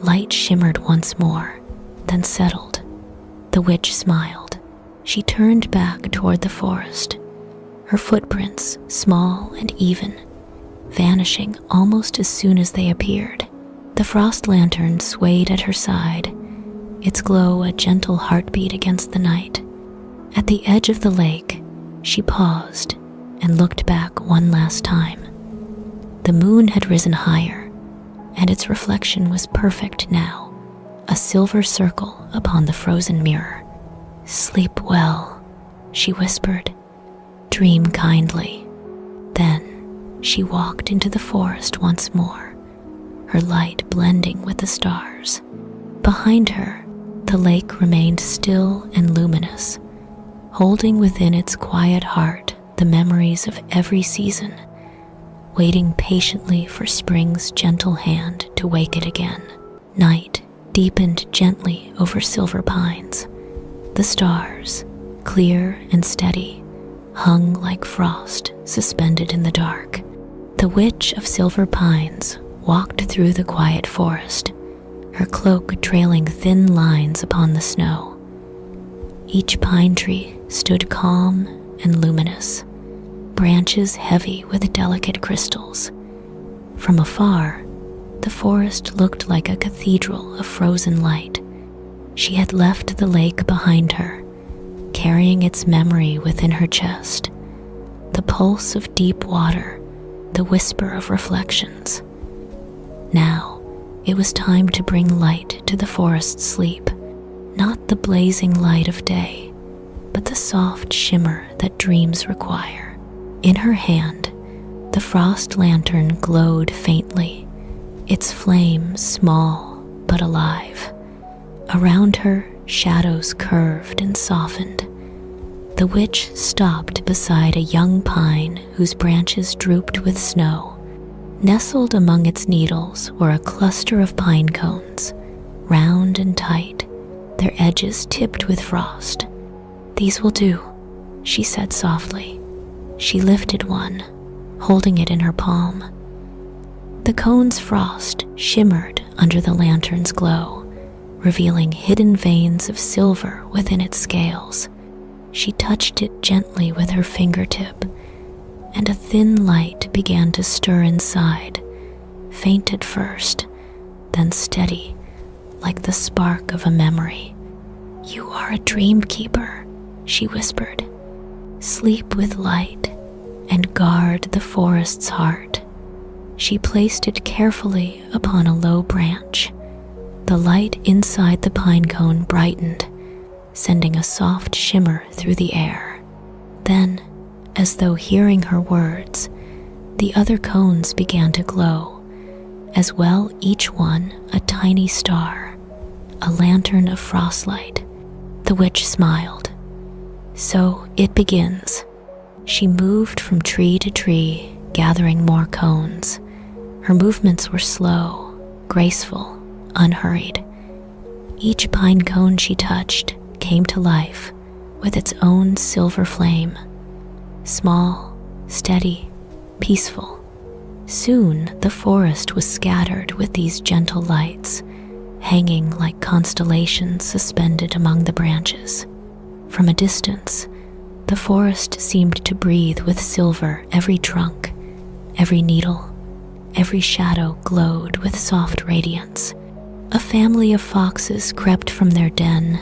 light shimmered once more, then settled. The witch smiled. She turned back toward the forest, her footprints small and even, vanishing almost as soon as they appeared. The frost lantern swayed at her side, its glow a gentle heartbeat against the night. At the edge of the lake, she paused and looked back one last time. The moon had risen higher, and its reflection was perfect now, a silver circle upon the frozen mirror. "Sleep well," she whispered. "Dream kindly." Then she walked into the forest once more, her light blending with the stars. Behind her, the lake remained still and luminous, holding within its quiet heart the the memories of every season, waiting patiently for spring's gentle hand to wake it again. Night deepened gently over silver pines. The stars, clear and steady, hung like frost suspended in the dark. The witch of silver pines walked through the quiet forest, her cloak trailing thin lines upon the snow. Each pine tree stood calm and luminous, branches heavy with delicate crystals. From afar, the forest looked like a cathedral of frozen light. She had left the lake behind her, carrying its memory within her chest, the pulse of deep water, the whisper of reflections. Now, it was time to bring light to the forest's sleep, not the blazing light of day, but the soft shimmer that dreams require. In her hand, the frost lantern glowed faintly, its flame small but alive. Around her, shadows curved and softened. The witch stopped beside a young pine whose branches drooped with snow. Nestled among its needles were a cluster of pine cones, round and tight, their edges tipped with frost. "These will do," she said softly. She lifted one, holding it in her palm. The cone's frost shimmered under the lantern's glow, revealing hidden veins of silver within its scales. She touched it gently with her fingertip, and a thin light began to stir inside, faint at first, then steady, like the spark of a memory. "You are a dream keeper," she whispered. "Sleep with light and guard the forest's heart." She placed it carefully upon a low branch. The light inside the pine cone brightened, sending a soft shimmer through the air. Then, as though hearing her words, the other cones began to glow, as well each one a tiny star, a lantern of frostlight. The witch smiled. "So it begins." She moved from tree to tree, gathering more cones. Her movements were slow, graceful, unhurried. Each pine cone she touched came to life with its own silver flame. Small, steady, peaceful. Soon the forest was scattered with these gentle lights, hanging like constellations suspended among the branches. From a distance, the forest seemed to breathe with silver. Every trunk, every needle, every shadow glowed with soft radiance. A family of foxes crept from their den,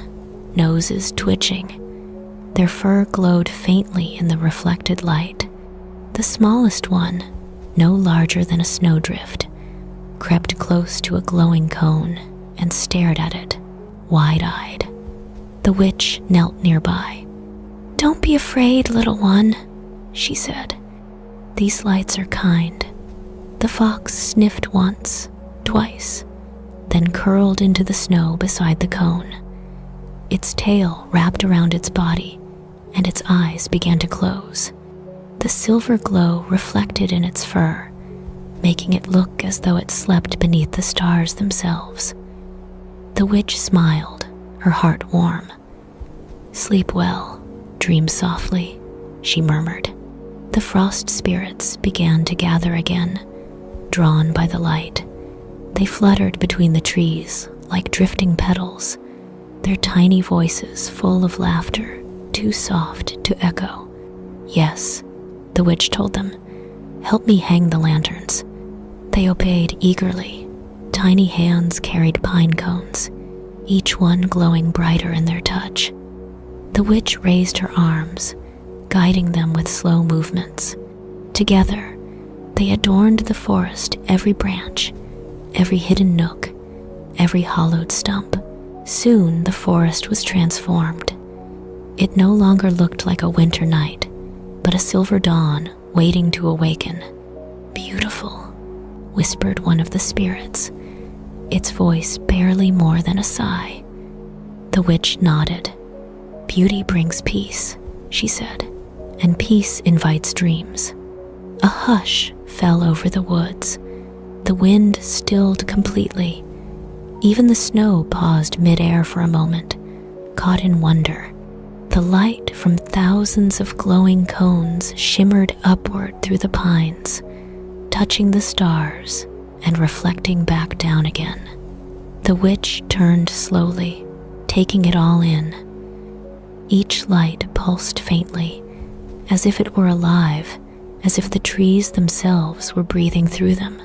noses twitching. Their fur glowed faintly in the reflected light. The smallest one, no larger than a snowdrift, crept close to a glowing cone and stared at it, wide-eyed. The witch knelt nearby. "Don't be afraid, little one," she said. "These lights are kind." The fox sniffed once, twice, then curled into the snow beside the cone. Its tail wrapped around its body, and its eyes began to close. The silver glow reflected in its fur, making it look as though it slept beneath the stars themselves. The witch smiled, her heart warm. "Sleep well, dream softly," she murmured. The frost spirits began to gather again, drawn by the light. They fluttered between the trees like drifting petals, their tiny voices full of laughter, too soft to echo. "Yes," the witch told them. "Help me hang the lanterns." They obeyed eagerly. Tiny hands carried pine cones, each one glowing brighter in their touch. The witch raised her arms, guiding them with slow movements. Together, they adorned the forest, every branch, every hidden nook, every hollowed stump. Soon the forest was transformed. It no longer looked like a winter night, but a silver dawn waiting to awaken. "Beautiful," whispered one of the spirits, its voice barely more than a sigh. The witch nodded. "Beauty brings peace," she said, and peace invites dreams. A hush fell over the woods. The wind stilled completely. Even the snow paused mid-air for a moment, caught in wonder. The light from thousands of glowing cones shimmered upward through the pines, touching the stars and reflecting back down again. The witch turned slowly, taking it all in. Each light pulsed faintly, as if it were alive, as if the trees themselves were breathing through them.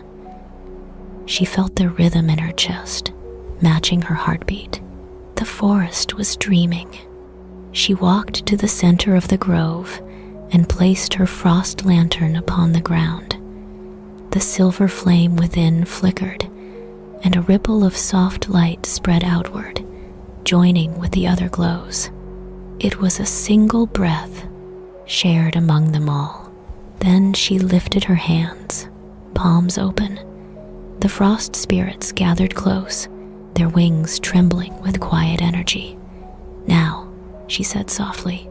She felt the rhythm in her chest, matching her heartbeat. The forest was dreaming. She walked to the center of the grove and placed her frost lantern upon the ground. The silver flame within flickered, and a ripple of soft light spread outward, joining with the other glows. It was a single breath, shared among them all. Then she lifted her hands, palms open. The frost spirits gathered close, their wings trembling with quiet energy. "Now," she said softly,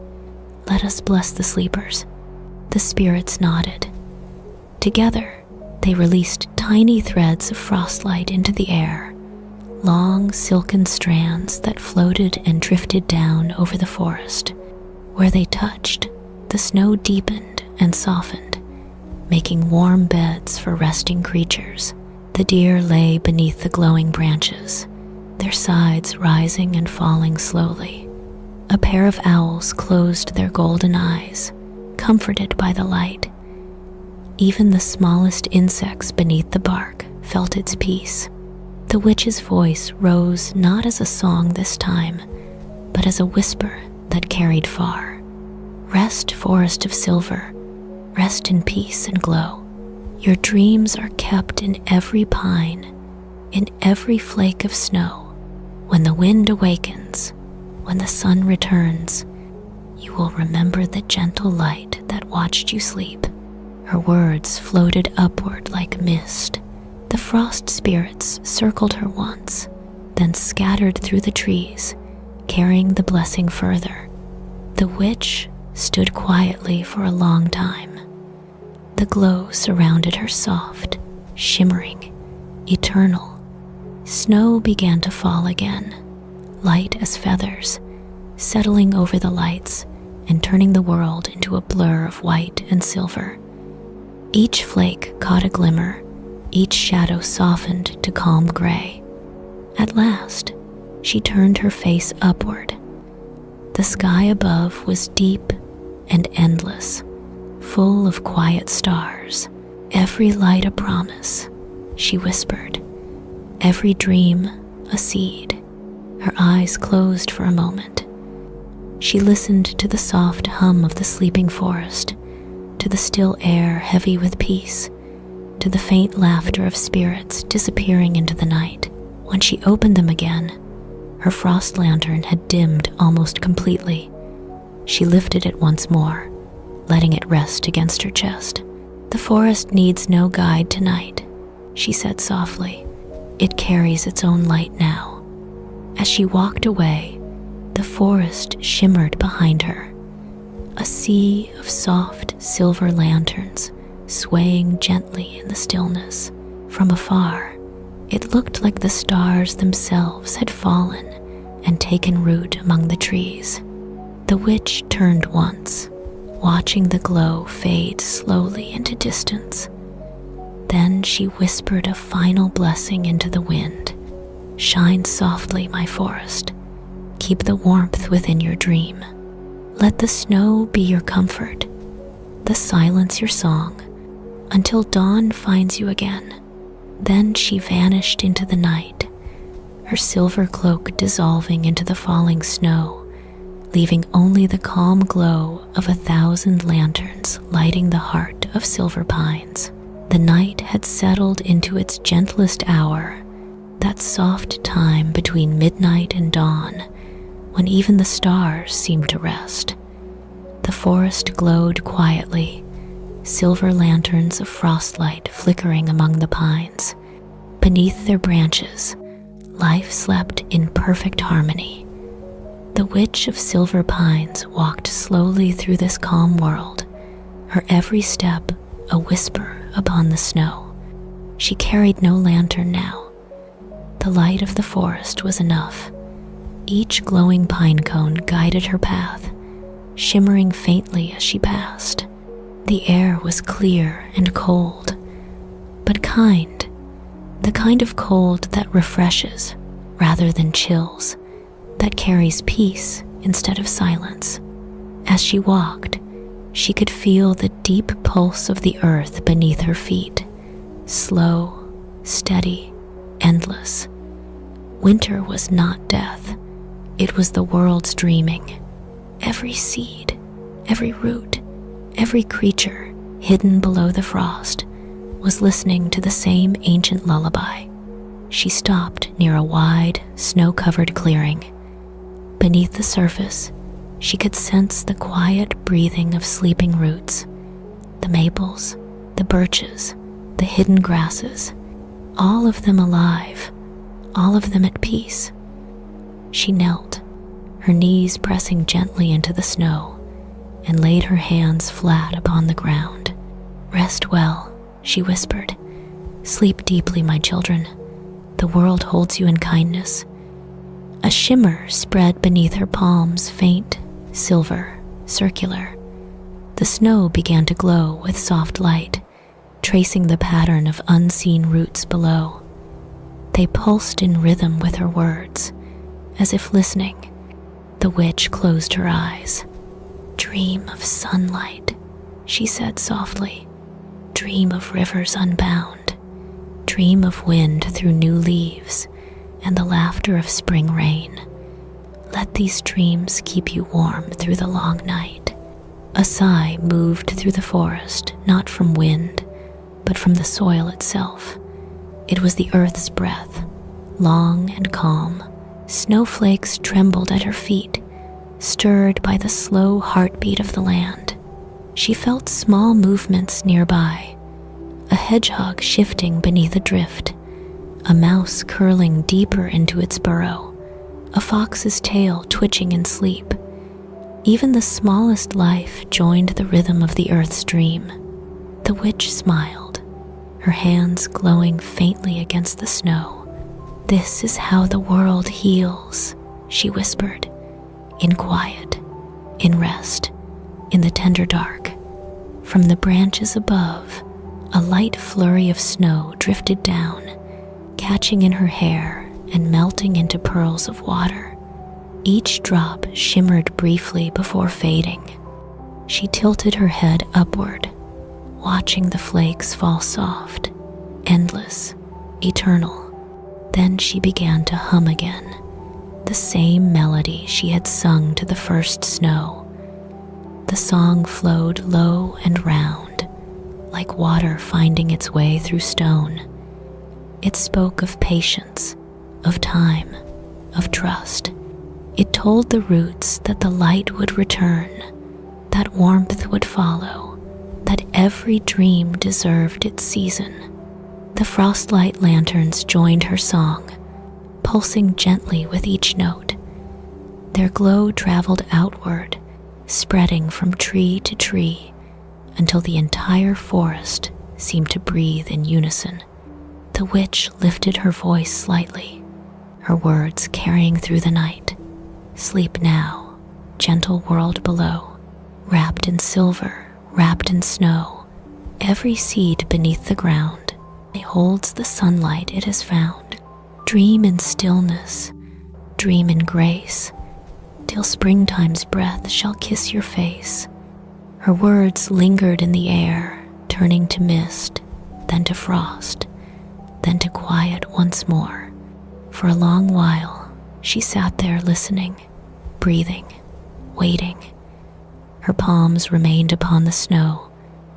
"let us bless the sleepers." The spirits nodded. Together, they released tiny threads of frostlight into the air, long silken strands that floated and drifted down over the forest. Where they touched, the snow deepened and softened, making warm beds for resting creatures. The deer lay beneath the glowing branches, their sides rising and falling slowly. A pair of owls closed their golden eyes, comforted by the light. Even the smallest insects beneath the bark felt its peace. The witch's voice rose not as a song this time, but as a whisper that carried far. "Rest, forest of silver, rest in peace and glow. Your dreams are kept in every pine, in every flake of snow. When the wind awakens, when the sun returns, you will remember the gentle light that watched you sleep." Her words floated upward like mist. The frost spirits circled her once, then scattered through the trees, carrying the blessing further. The witch stood quietly for a long time. The glow surrounded her soft, shimmering, eternal. Snow began to fall again, light as feathers, settling over the lights and turning the world into a blur of white and silver. Each flake caught a glimmer, each shadow softened to calm gray. At last, she turned her face upward. The sky above was deep and endless, full of quiet stars. "Every light a promise," she whispered. "Every dream a seed." Her eyes closed for a moment. She listened to the soft hum of the sleeping forest, to the still air heavy with peace, to the faint laughter of spirits disappearing into the night. When she opened them again, her frost lantern had dimmed almost completely. She lifted it once more, letting it rest against her chest. "The forest needs no guide tonight," she said softly. "It carries its own light now." As she walked away, the forest shimmered behind her, a sea of soft silver lanterns swaying gently in the stillness. From afar, it looked like the stars themselves had fallen and taken root among the trees. The witch turned once, watching the glow fade slowly into distance. Then she whispered a final blessing into the wind. "Shine softly, my forest. Keep the warmth within your dream. Let the snow be your comfort, the silence your song, until dawn finds you again." Then she vanished into the night, her silver cloak dissolving into the falling snow, leaving only the calm glow of 1,000 lanterns lighting the heart of silver pines. The night had settled into its gentlest hour, that soft time between midnight and dawn, when even the stars seemed to rest. The forest glowed quietly, silver lanterns of frostlight flickering among the pines. Beneath their branches, life slept in perfect harmony. The The Witch of Silver Pines walked slowly through this calm world, her every step a whisper upon the snow. She carried no lantern now. The light of the forest was enough. Each glowing pine cone guided her path, shimmering faintly as she passed. The air was clear and cold, but kind, the kind of cold that refreshes rather than chills, that carries peace instead of silence. As she walked, she could feel the deep pulse of the earth beneath her feet, slow, steady, endless. Winter was not death. It was the world's dreaming. Every seed, every root, every creature hidden below the frost was listening to the same ancient lullaby. She stopped near a wide, snow-covered clearing. Beneath the surface, she could sense the quiet breathing of sleeping roots. The maples, the birches, the hidden grasses, all of them alive, all of them at peace. She knelt, her knees pressing gently into the snow, and laid her hands flat upon the ground. "Rest well," she whispered. "Sleep deeply, my children. The world holds you in kindness." A shimmer spread beneath her palms, faint, silver, circular. The snow began to glow with soft light, tracing the pattern of unseen roots below. They pulsed in rhythm with her words, as if listening. The witch closed her eyes. "Dream of sunlight," she said softly. "Dream of rivers unbound. Dream of wind through new leaves and the laughter of spring rain. Let these dreams keep you warm through the long night." A sigh moved through the forest, not from wind, but from the soil itself. It was the earth's breath, long and calm. Snowflakes trembled at her feet, stirred by the slow heartbeat of the land. She felt small movements nearby, a hedgehog shifting beneath a drift, a mouse curling deeper into its burrow, a fox's tail twitching in sleep. Even the smallest life joined the rhythm of the earth's dream. The witch smiled, her hands glowing faintly against the snow. "This is how the world heals," she whispered, in quiet, in rest, in the tender dark. From the branches above, a light flurry of snow drifted down, catching in her hair and melting into pearls of water. Each drop shimmered briefly before fading. She tilted her head upward, watching the flakes fall soft, endless, eternal. Then she began to hum again, the same melody she had sung to the first snow. The song flowed low and round, like water finding its way through stone. It spoke of patience, of time, of trust. It told the roots that the light would return, that warmth would follow, that every dream deserved its season. The frostlight lanterns joined her song, pulsing gently with each note. Their glow traveled outward, spreading from tree to tree, until the entire forest seemed to breathe in unison. The witch lifted her voice slightly, her words carrying through the night. "Sleep now, gentle world below, wrapped in silver, wrapped in snow. Every seed beneath the ground holds the sunlight it has found. Dream in stillness, dream in grace, till springtime's breath shall kiss your face." Her words lingered in the air, turning to mist, then to frost, then to quiet once more. For a long while, she sat there listening, breathing, waiting. Her palms remained upon the snow,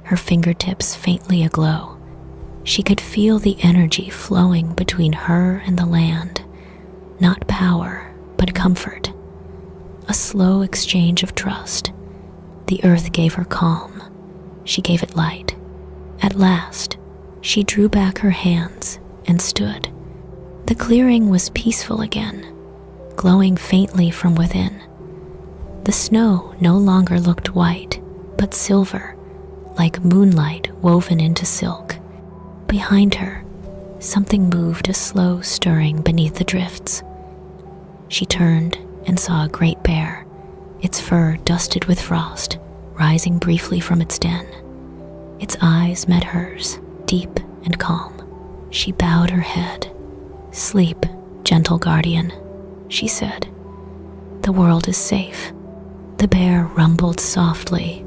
her fingertips faintly aglow. She could feel the energy flowing between her and the land, not power, but comfort. A slow exchange of trust. The earth gave her calm. She gave it light. At last, she drew back her hands and stood. The clearing was peaceful again, glowing faintly from within. The snow no longer looked white, but silver, like moonlight woven into silk. Behind her, something moved, a slow stirring beneath the drifts. She turned and saw a great bear, its fur dusted with frost, rising briefly from its den. Its eyes met hers, deep and calm. She bowed her head. "Sleep, gentle guardian," she said. "The world is safe." The bear rumbled softly,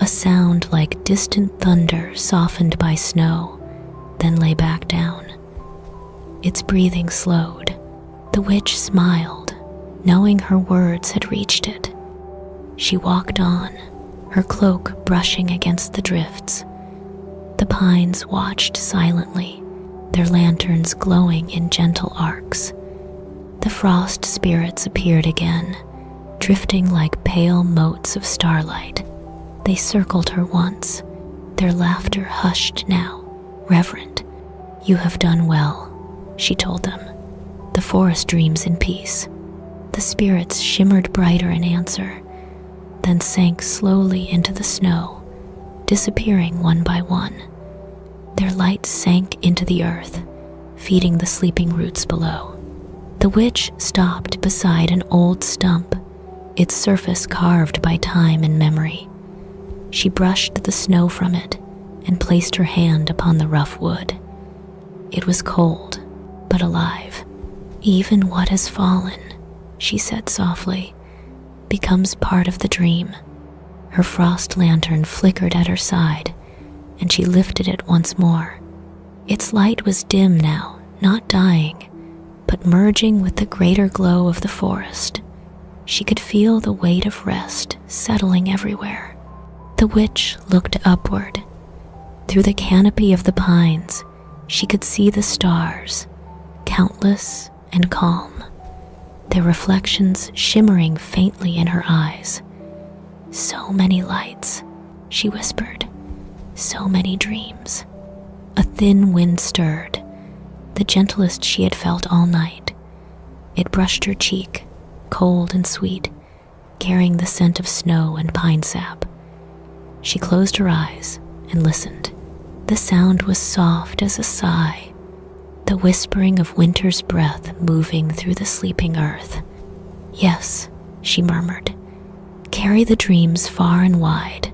a sound like distant thunder softened by snow, then lay back down. Its breathing slowed. The witch smiled, knowing her words had reached it. She walked on, her cloak brushing against the drifts. The pines watched silently, their lanterns glowing in gentle arcs. The frost spirits appeared again, drifting like pale motes of starlight. They circled her once, their laughter hushed now, reverent. "You have done well," she told them. "The forest dreams in peace." The spirits shimmered brighter in answer, then sank slowly into the snow, disappearing one by one. Their light sank into the earth, feeding the sleeping roots below. The witch stopped beside an old stump, its surface carved by time and memory. She brushed the snow from it and placed her hand upon the rough wood. It was cold, but alive. "Even what has fallen," she said softly, "becomes part of the dream." Her frost lantern flickered at her side, and she lifted it once more. Its light was dim now, not dying, but merging with the greater glow of the forest. She could feel the weight of rest settling everywhere. The witch looked upward. Through the canopy of the pines, she could see the stars, countless and calm, their reflections shimmering faintly in her eyes. "So many lights," she whispered, "so many dreams." A thin wind stirred, the gentlest she had felt all night. It brushed her cheek, cold and sweet, carrying the scent of snow and pine sap. She closed her eyes and listened. The sound was soft as a sigh, the whispering of winter's breath moving through the sleeping earth. "Yes," she murmured, "carry the dreams far and wide."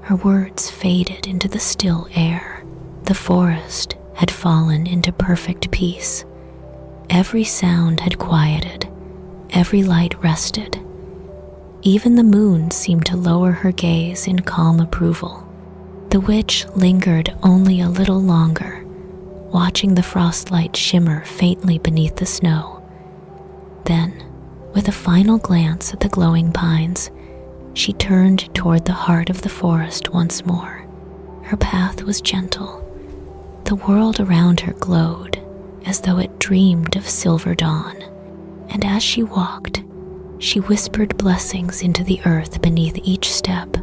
Her words faded into the still air. The forest had fallen into perfect peace. Every sound had quieted, every light rested. Even the moon seemed to lower her gaze in calm approval. The witch lingered only a little longer, watching the frostlight shimmer faintly beneath the snow. Then, with a final glance at the glowing pines, she turned toward the heart of the forest once more. Her path was gentle. The world around her glowed as though it dreamed of silver dawn, and as she walked, she whispered blessings into the earth beneath each step,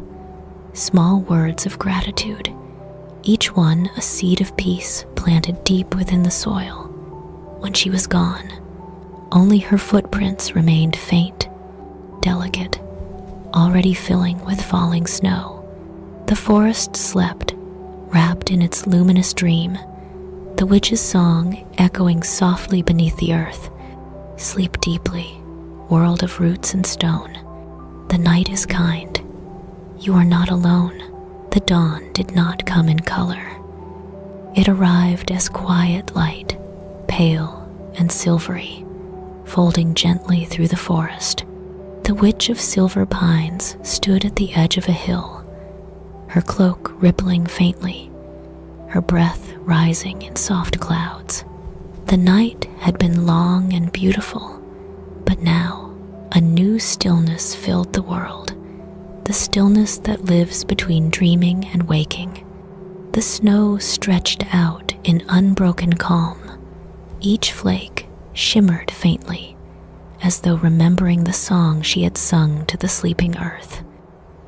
small words of gratitude, each one a seed of peace planted deep within the soil. When she was gone, only her footprints remained faint, delicate, already filling with falling snow. The forest slept, wrapped in its luminous dream, the witch's song echoing softly beneath the earth. "Sleep deeply, world of roots and stone. The night is kind. You are not alone." The dawn did not come in color. It arrived as quiet light, pale and silvery, folding gently through the forest. The witch of silver pines stood at the edge of a hill, her cloak rippling faintly, her breath rising in soft clouds. The night had been long and beautiful, but now a new stillness filled the world, the stillness that lives between dreaming and waking. The snow stretched out in unbroken calm. Each flake shimmered faintly, as though remembering the song she had sung to the sleeping earth.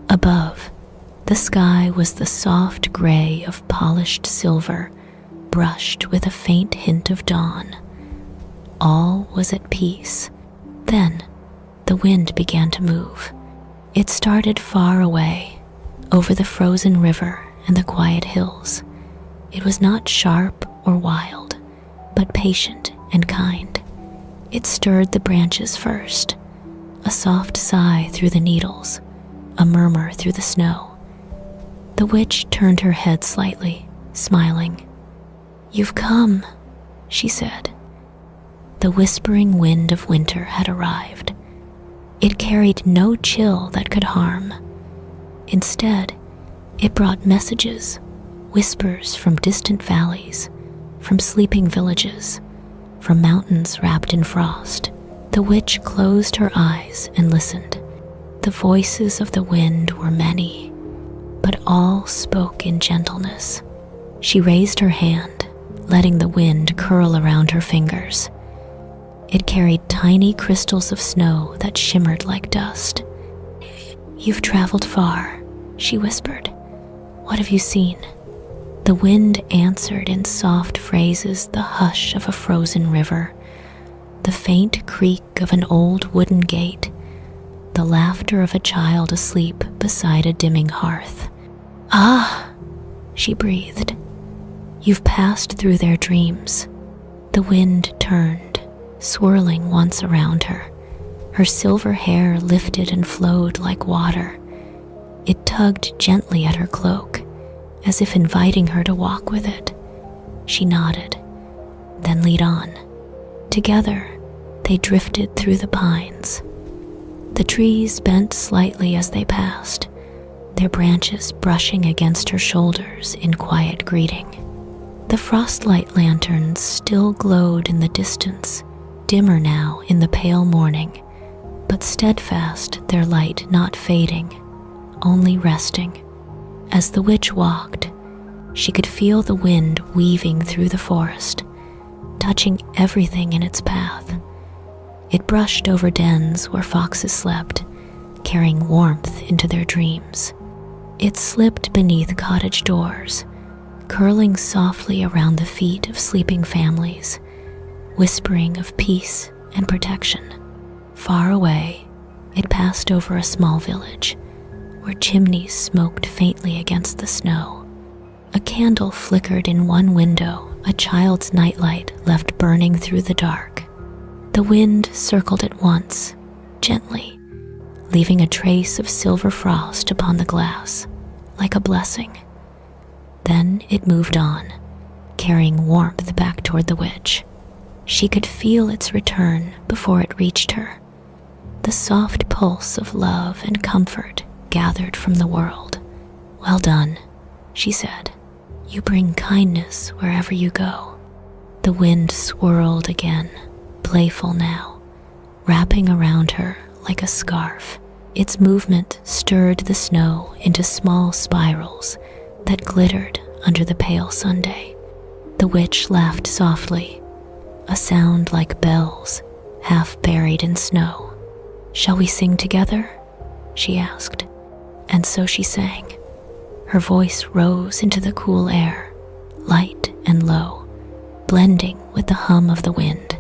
Above, the sky was the soft gray of polished silver, brushed with a faint hint of dawn. All was at peace. Then, the wind began to move. It started far away, over the frozen river and the quiet hills. It was not sharp or wild, but patient and kind. It stirred the branches first, a soft sigh through the needles, a murmur through the snow. The witch turned her head slightly, smiling. "You've come," she said. The whispering wind of winter had arrived. It carried no chill that could harm. Instead, it brought messages, whispers from distant valleys, from sleeping villages, from mountains wrapped in frost. The witch closed her eyes and listened. The voices of the wind were many, but all spoke in gentleness. She raised her hand, letting the wind curl around her fingers. It carried tiny crystals of snow that shimmered like dust. "You've traveled far," she whispered. "What have you seen?" The wind answered in soft phrases the hush of a frozen river, the faint creak of an old wooden gate, the laughter of a child asleep beside a dimming hearth. "Ah," she breathed, "you've passed through their dreams." The wind turned, swirling once around her. Her silver hair lifted and flowed like water. It tugged gently at her cloak, as if inviting her to walk with it. She nodded, then lead on. Together, they drifted through the pines. The trees bent slightly as they passed, their branches brushing against her shoulders in quiet greeting. The frostlight lanterns still glowed in the distance, dimmer now in the pale morning, but steadfast, their light not fading, only resting. As the witch walked, she could feel the wind weaving through the forest, touching everything in its path. It brushed over dens where foxes slept, carrying warmth into their dreams. It slipped beneath cottage doors, curling softly around the feet of sleeping families, whispering of peace and protection. Far away, it passed over a small village, where chimneys smoked faintly against the snow. A candle flickered in one window, a child's nightlight left burning through the dark. The wind circled it once, gently, leaving a trace of silver frost upon the glass, like a blessing. Then it moved on, carrying warmth back toward the witch. She could feel its return before it reached her, the soft pulse of love and comfort gathered from the world. "Well done," she said. "You bring kindness wherever you go." The wind swirled again, playful now, wrapping around her like a scarf. Its movement stirred the snow into small spirals that glittered under the pale Sunday. The witch laughed softly, a sound like bells, half buried in snow. "Shall we sing together?" she asked. And so she sang. Her voice rose into the cool air, light and low, blending with the hum of the wind.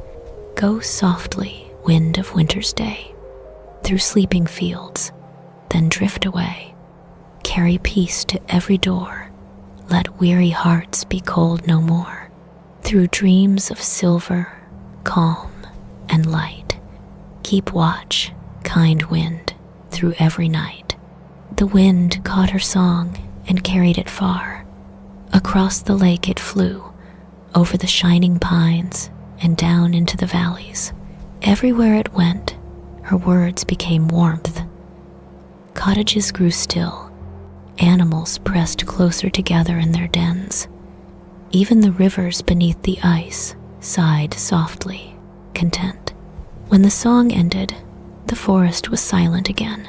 "Go softly, wind of winter's day, through sleeping fields, then drift away. Carry peace to every door. Let weary hearts be cold no more. Through dreams of silver, calm, and light, keep watch, kind wind, through every night." The wind caught her song and carried it far. Across the lake it flew, over the shining pines and down into the valleys. Everywhere it went, her words became warmth. Cottages grew still. Animals pressed closer together in their dens. Even the rivers beneath the ice sighed softly, content. When the song ended, the forest was silent again.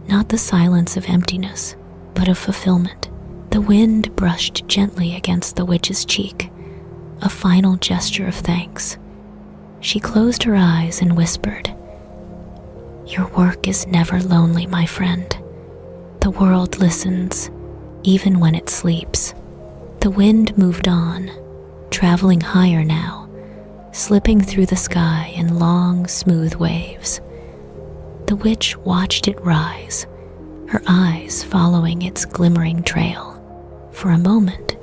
Not the silence of emptiness, but of fulfillment. The wind brushed gently against the witch's cheek, a final gesture of thanks. She closed her eyes and whispered, "Your work is never lonely, my friend. The world listens, even when it sleeps." The wind moved on, traveling higher now, slipping through the sky in long, smooth waves. The witch watched it rise, her eyes following its glimmering trail. For a moment,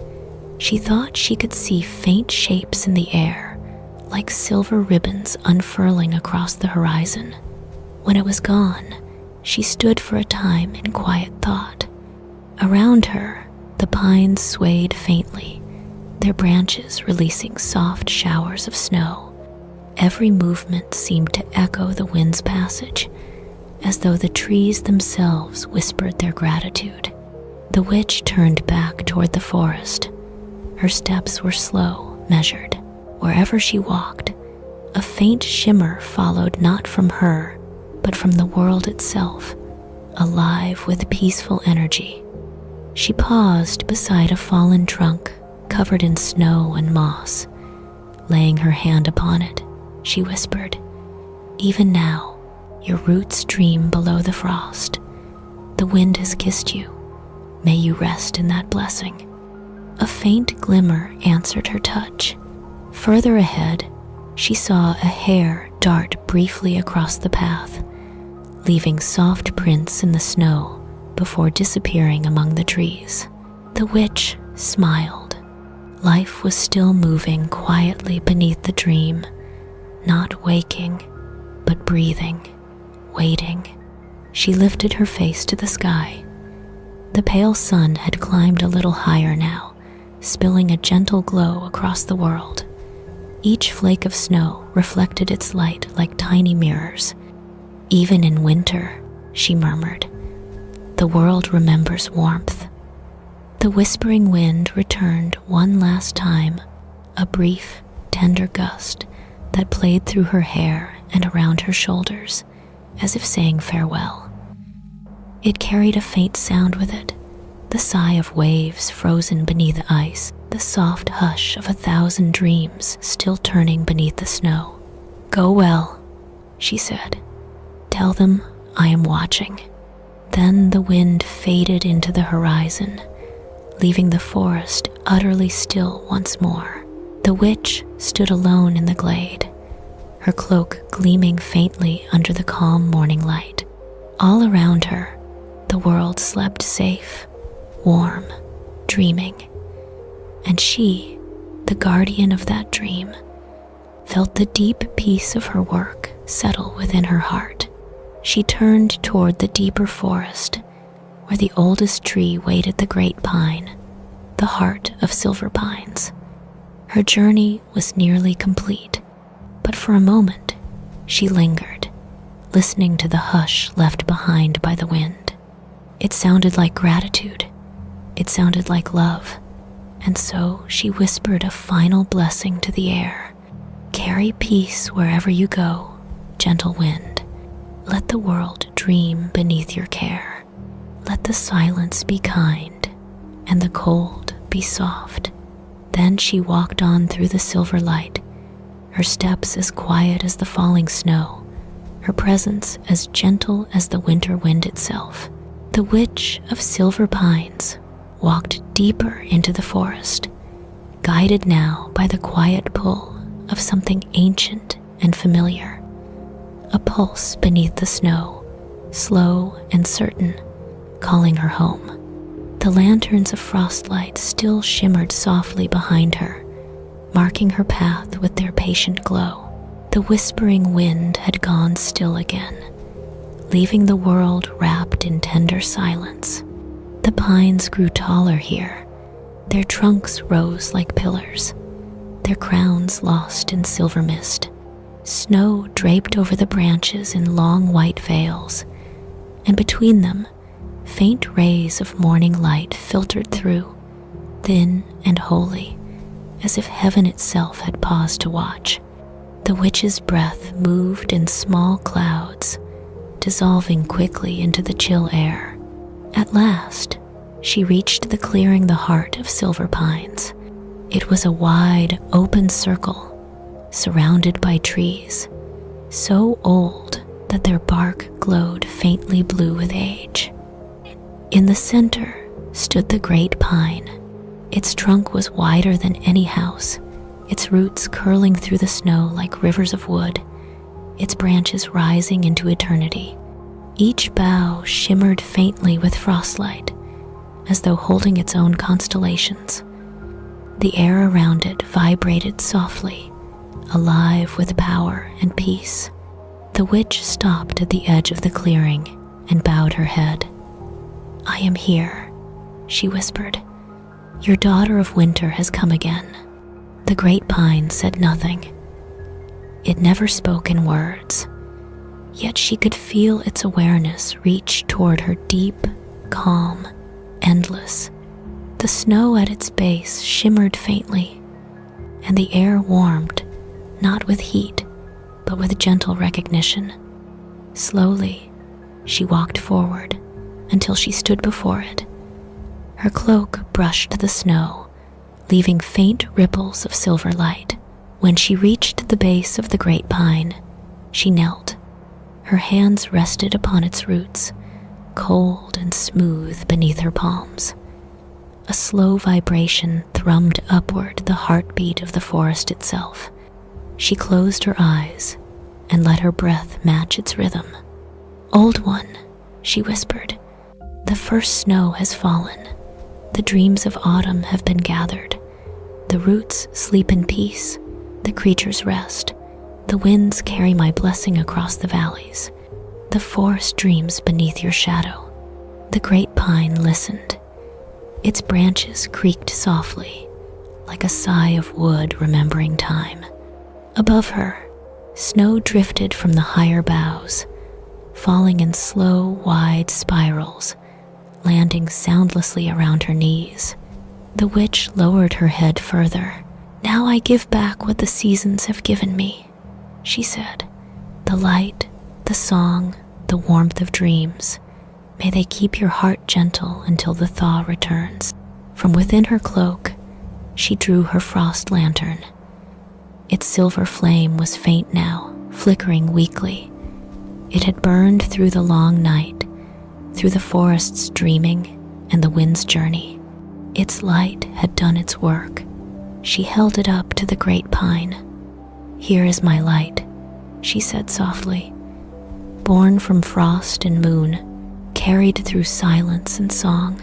she thought she could see faint shapes in the air, like silver ribbons unfurling across the horizon. When it was gone, she stood for a time in quiet thought. Around her, the pines swayed faintly, their branches releasing soft showers of snow. Every movement seemed to echo the wind's passage, as though the trees themselves whispered their gratitude. The witch turned back toward the forest. Her steps were slow, measured. Wherever she walked, a faint shimmer followed not from her, but from the world itself, alive with peaceful energy. She paused beside a fallen trunk covered in snow and moss. Laying her hand upon it, she whispered, "Even now, your roots dream below the frost. The wind has kissed you. May you rest in that blessing." A faint glimmer answered her touch. Further ahead, she saw a hare dart briefly across the path, leaving soft prints in the snow before disappearing among the trees. The witch smiled. Life was still moving quietly beneath the dream, not waking, but breathing, waiting. She lifted her face to the sky. The pale sun had climbed a little higher now, spilling a gentle glow across the world. Each flake of snow reflected its light like tiny mirrors. "Even in winter," she murmured, "the world remembers warmth." The whispering wind returned one last time, a brief, tender gust that played through her hair and around her shoulders, as if saying farewell. It carried a faint sound with it, the sigh of waves frozen beneath ice, the soft hush of 1,000 dreams still turning beneath the snow. "Go well," she said. "Tell them I am watching." Then the wind faded into the horizon, leaving the forest utterly still once more. The witch stood alone in the glade, her cloak gleaming faintly under the calm morning light. All around her, the world slept safe, warm, dreaming. And she, the guardian of that dream, felt the deep peace of her work settle within her heart. She turned toward the deeper forest, where the oldest tree waited the great pine, the heart of silver pines. Her journey was nearly complete, but for a moment she lingered, listening to the hush left behind by the wind. It sounded like gratitude. It sounded like love. And so she whispered a final blessing to the air. "Carry peace wherever you go, gentle wind. Let the world dream beneath your care. Let the silence be kind, and the cold be soft." Then she walked on through the silver light, her steps as quiet as the falling snow, her presence as gentle as the winter wind itself. The witch of silver pines walked deeper into the forest, guided now by the quiet pull of something ancient and familiar. A pulse beneath the snow, slow and certain, calling her home. The lanterns of frostlight still shimmered softly behind her, marking her path with their patient glow. The whispering wind had gone still again, leaving the world wrapped in tender silence. The pines grew taller here, their trunks rose like pillars, their crowns lost in silver mist. Snow draped over the branches in long white veils, and between them, faint rays of morning light filtered through, thin and holy, as if heaven itself had paused to watch. The witch's breath moved in small clouds, dissolving quickly into the chill air. At last, she reached the clearing the heart of silver pines. It was a wide, open circle, surrounded by trees, so old that their bark glowed faintly blue with age. In the center stood the great pine. Its trunk was wider than any house, its roots curling through the snow like rivers of wood, its branches rising into eternity. Each bough shimmered faintly with frostlight, as though holding its own constellations. The air around it vibrated softly, alive with power and peace. The witch stopped at the edge of the clearing and bowed her head. "I am here," she whispered. "Your daughter of winter has come again." The great pine said nothing. It never spoke in words, yet she could feel its awareness reach toward her deep, calm, endless. The snow at its base shimmered faintly, and the air warmed, not with heat, but with gentle recognition. Slowly, she walked forward until she stood before it. Her cloak brushed the snow, leaving faint ripples of silver light. When she reached the base of the great pine, she knelt. Her hands rested upon its roots, cold and smooth beneath her palms. A slow vibration thrummed upward the heartbeat of the forest itself. She closed her eyes and let her breath match its rhythm. "Old one," she whispered, "the first snow has fallen. The dreams of autumn have been gathered. The roots sleep in peace. The creatures rest. The winds carry my blessing across the valleys. The forest dreams beneath your shadow." The great pine listened. Its branches creaked softly, like a sigh of wood remembering time. Above her, snow drifted from the higher boughs, falling in slow, wide spirals, landing soundlessly around her knees. The witch lowered her head further. "Now I give back what the seasons have given me," she said. "The light, the song, the warmth of dreams. May they keep your heart gentle until the thaw returns." From within her cloak, she drew her frost lantern. Its silver flame was faint now, flickering weakly. It had burned through the long night, through the forest's dreaming and the wind's journey. Its light had done its work. She held it up to the great pine. "Here is my light," she said softly. "Born from frost and moon, carried through silence and song.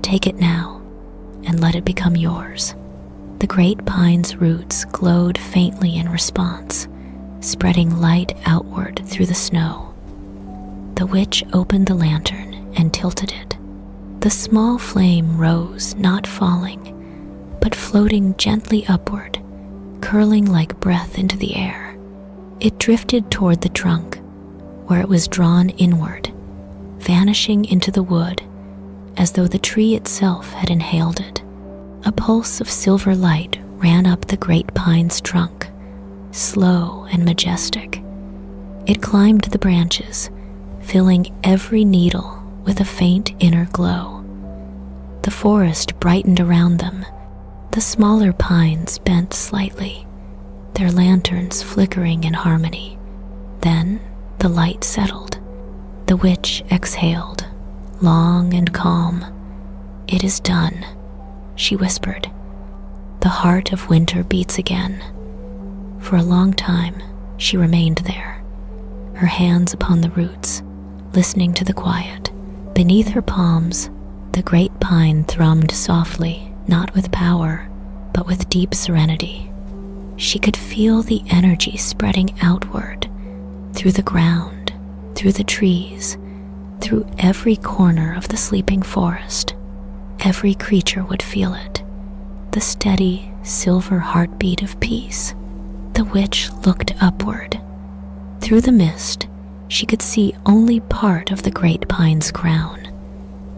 Take it now and let it become yours." The great pine's roots glowed faintly in response, spreading light outward through the snow. The witch opened the lantern and tilted it. The small flame rose, not falling, but floating gently upward, curling like breath into the air. It drifted toward the trunk, where it was drawn inward, vanishing into the wood, as though the tree itself had inhaled it. A pulse of silver light ran up the great pine's trunk, slow and majestic. It climbed the branches, filling every needle with a faint inner glow. The forest brightened around them. The smaller pines bent slightly, their lanterns flickering in harmony. Then the light settled. The witch exhaled, long and calm. "It is done," she whispered. "The heart of winter beats again." For a long time, she remained there, her hands upon the roots, listening to the quiet. Beneath her palms, the great pine thrummed softly, not with power, but with deep serenity. She could feel the energy spreading outward, through the ground, through the trees, through every corner of the sleeping forest. Every creature would feel it, the steady, silver heartbeat of peace. The witch looked upward. Through the mist, she could see only part of the great pine's crown.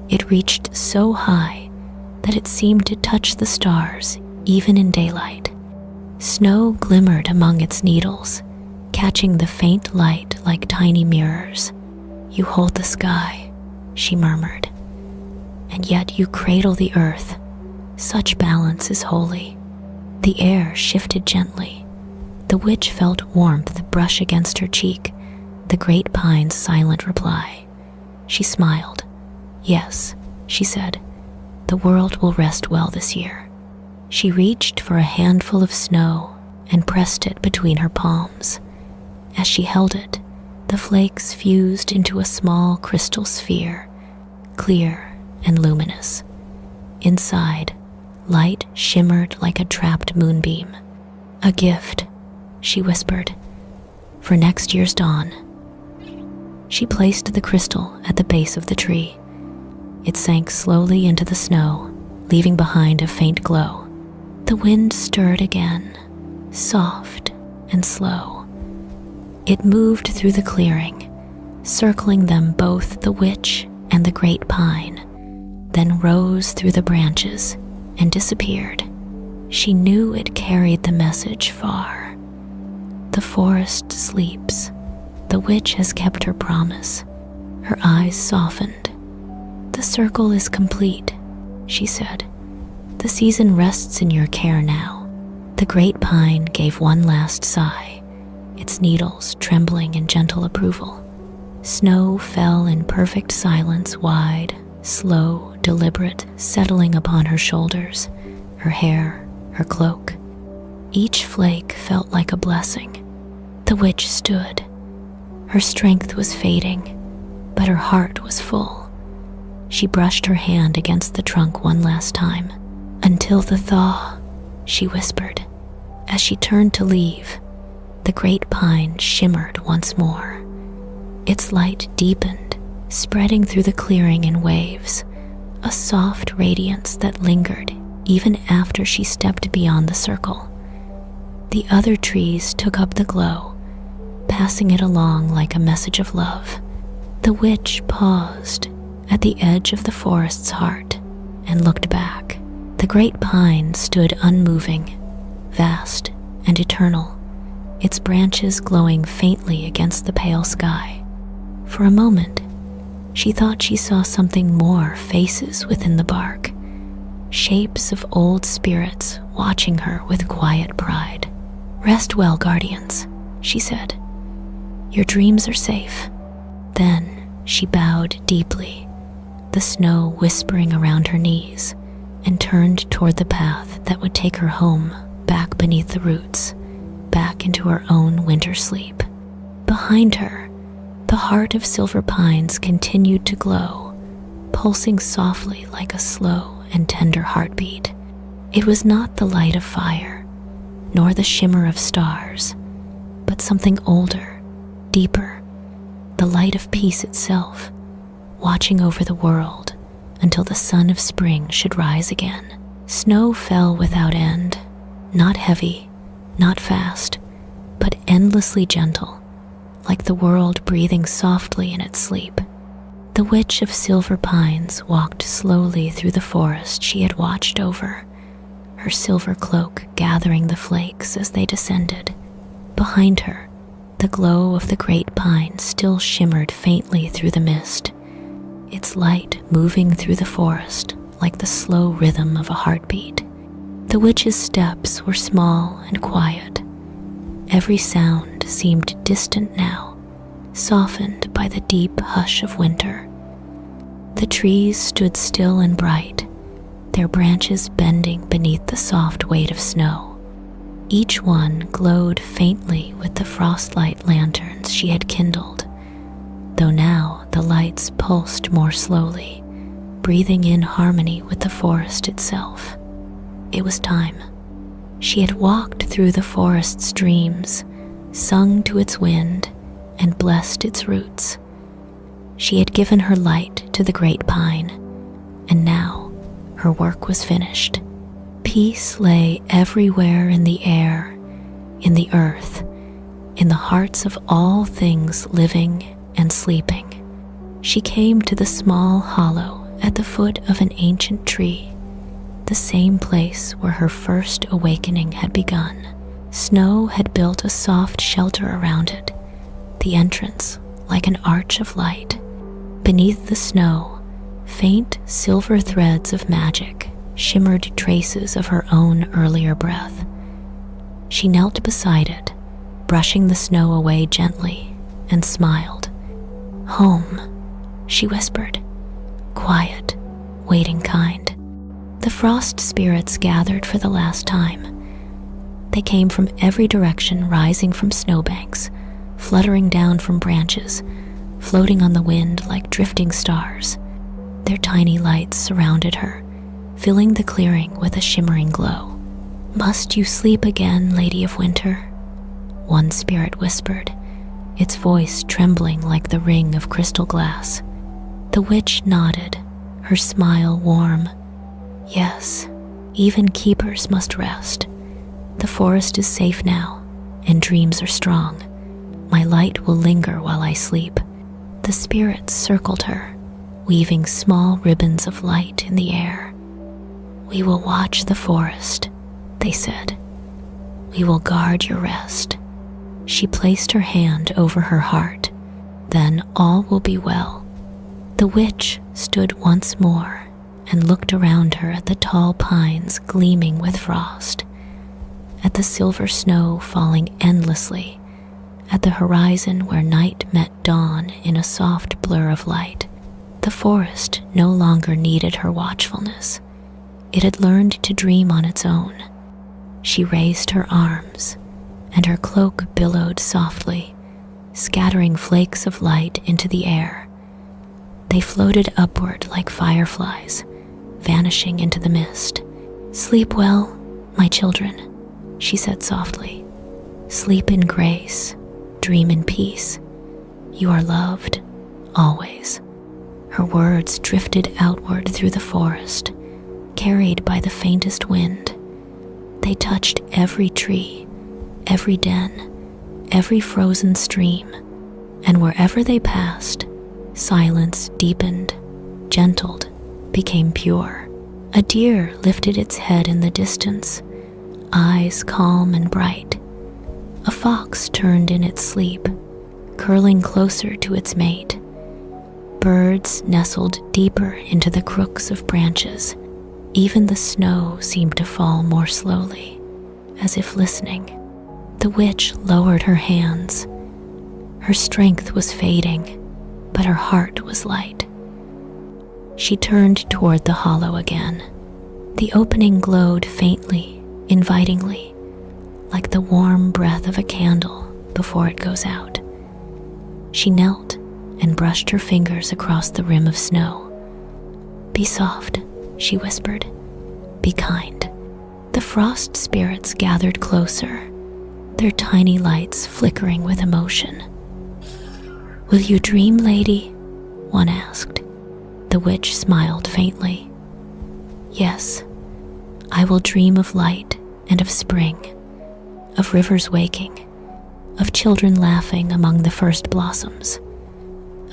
It reached so high that it seemed to touch the stars even in daylight. Snow glimmered among its needles, catching the faint light like tiny mirrors. "You hold the sky," she murmured, "and yet you cradle the earth. Such balance is holy." The air shifted gently. The witch felt warmth brush against her cheek, the great pine's silent reply. She smiled. "Yes," she said, "the world will rest well this year." She reached for a handful of snow and pressed it between her palms. As she held it, the flakes fused into a small crystal sphere, clear and luminous. Inside, light shimmered like a trapped moonbeam. "A gift," she whispered, "for next year's dawn." She placed the crystal at the base of the tree. It sank slowly into the snow, leaving behind a faint glow. The wind stirred again, soft and slow. It moved through the clearing, circling them both, the witch and the great pine, then rose through the branches and disappeared. She knew it carried the message far. The forest sleeps. The witch has kept her promise. Her eyes softened. "The circle is complete," she said. "The season rests in your care now." The great pine gave one last sigh, its needles trembling in gentle approval. Snow fell in perfect silence, wide, slow, deliberate, settling upon her shoulders, her hair, her cloak. Each flake felt like a blessing. The witch stood. Her strength was fading, but her heart was full. She brushed her hand against the trunk one last time. "Until the thaw," she whispered. As she turned to leave, the great pine shimmered once more. Its light deepened, spreading through the clearing in waves, a soft radiance that lingered even after she stepped beyond the circle. The other trees took up the glow, passing it along like a message of love. The witch paused at the edge of the forest's heart and looked back. The great pine stood unmoving, vast and eternal, its branches glowing faintly against the pale sky. For a moment, she thought she saw something more, faces within the bark, shapes of old spirits watching her with quiet pride. "Rest well, guardians," she said. "Your dreams are safe." Then she bowed deeply, the snow whispering around her knees, and turned toward the path that would take her home, back beneath the roots, back into her own winter sleep. Behind her, the heart of Silver Pines continued to glow, pulsing softly like a slow and tender heartbeat. It was not the light of fire, nor the shimmer of stars, but something older, deeper, the light of peace itself, watching over the world until the sun of spring should rise again. Snow fell without end, not heavy, not fast, but endlessly gentle, like the world breathing softly in its sleep. The witch of Silver Pines walked slowly through the forest she had watched over, her silver cloak gathering the flakes as they descended. Behind her, the glow of the great pine still shimmered faintly through the mist, its light moving through the forest like the slow rhythm of a heartbeat. The witch's steps were small and quiet. Every sound seemed distant now, softened by the deep hush of winter. The trees stood still and bright, their branches bending beneath the soft weight of snow. Each one glowed faintly with the frostlight lanterns she had kindled, though now the lights pulsed more slowly, breathing in harmony with the forest itself. It was time. She had walked through the forest's dreams, sung to its wind, and blessed its roots. She had given her light to the great pine, and now her work was finished. Peace lay everywhere in the air, in the earth, in the hearts of all things living and sleeping. She came to the small hollow at the foot of an ancient tree, the same place where her first awakening had begun. Snow had built a soft shelter around it, the entrance like an arch of light. Beneath the snow, faint silver threads of magic shimmered, traces of her own earlier breath. She knelt beside it, brushing the snow away gently, and smiled. "Home," she whispered, quiet, waiting kind. The frost spirits gathered for the last time. They came from every direction, rising from snowbanks, fluttering down from branches, floating on the wind like drifting stars. Their tiny lights surrounded her, filling the clearing with a shimmering glow. "Must you sleep again, Lady of Winter?" one spirit whispered, its voice trembling like the ring of crystal glass. The witch nodded, her smile warm. "Yes, even keepers must rest. The forest is safe now, and dreams are strong. My light will linger while I sleep." The spirits circled her, weaving small ribbons of light in the air. "We will watch the forest," they said. "We will guard your rest." She placed her hand over her heart. "Then all will be well." The witch stood once more and looked around her at the tall pines gleaming with frost, at the silver snow falling endlessly, at the horizon where night met dawn in a soft blur of light. The forest no longer needed her watchfulness. It had learned to dream on its own. She raised her arms, and her cloak billowed softly, scattering flakes of light into the air. They floated upward like fireflies, vanishing into the mist. "Sleep well, my children," she said softly. "Sleep in grace, dream in peace. You are loved, always." Her words drifted outward through the forest, carried by the faintest wind. They touched every tree, every den, every frozen stream, and wherever they passed, silence deepened, gentled, became pure. A deer lifted its head in the distance, eyes calm and bright. A fox turned in its sleep, curling closer to its mate. Birds nestled deeper into the crooks of branches. Even the snow seemed to fall more slowly, as if listening. The witch lowered her hands. Her strength was fading, but her heart was light. She turned toward the hollow again. The opening glowed faintly, invitingly, like the warm breath of a candle before it goes out. She knelt and brushed her fingers across the rim of snow. "Be soft," she whispered. "Be kind." The frost spirits gathered closer, their tiny lights flickering with emotion. "Will you dream, lady?" one asked. The witch smiled faintly. "Yes, I will dream of light and of spring, of rivers waking, of children laughing among the first blossoms,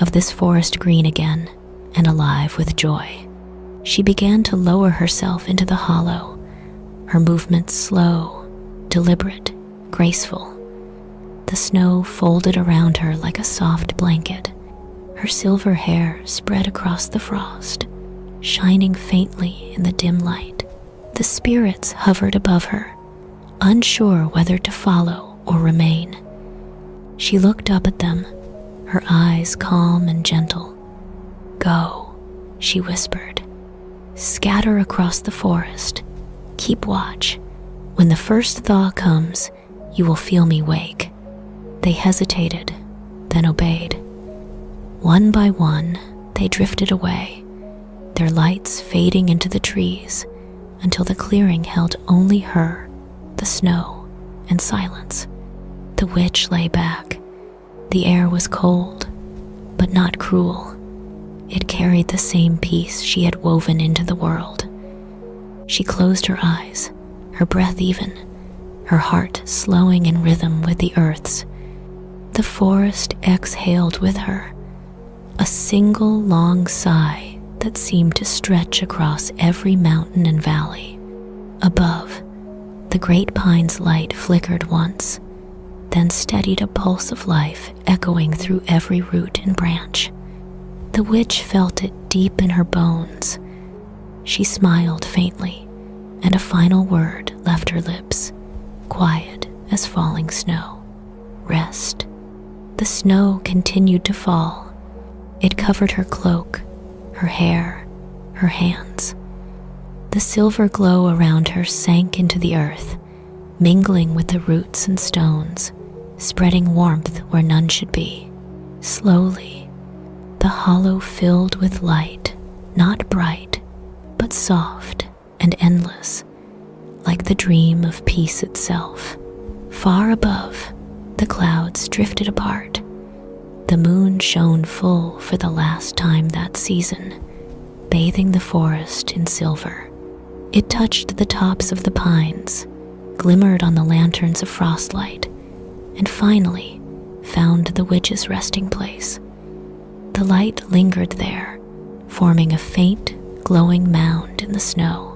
of this forest green again and alive with joy." She began to lower herself into the hollow, her movements slow, deliberate, graceful. The snow folded around her like a soft blanket. Her silver hair spread across the frost, shining faintly in the dim light. The spirits hovered above her, unsure whether to follow or remain. She looked up at them, her eyes calm and gentle. "Go," she whispered. "Scatter across the forest. Keep watch. When the first thaw comes, you will feel me wake." They hesitated, then obeyed. One by one, they drifted away, their lights fading into the trees until the clearing held only her, the snow, and silence. The witch lay back. The air was cold, but not cruel. It carried the same peace she had woven into the world. She closed her eyes, her breath even, her heart slowing in rhythm with the earth's. The forest exhaled with her, a single long sigh that seemed to stretch across every mountain and valley. Above, the great pine's light flickered once, then steadied a pulse of life echoing through every root and branch. The witch felt it deep in her bones. She smiled faintly, and a final word left her lips, quiet as falling snow. Rest. The snow continued to fall. It covered her cloak, her hair, her hands. The silver glow around her sank into the earth, mingling with the roots and stones, spreading warmth where none should be. Slowly, the hollow filled with light, not bright, but soft and endless, like the dream of peace itself. Far above, the clouds drifted apart. The moon shone full for the last time that season, bathing the forest in silver. It touched the tops of the pines, glimmered on the lanterns of frostlight, and finally found the witch's resting place. The light lingered there, forming a faint, glowing mound in the snow.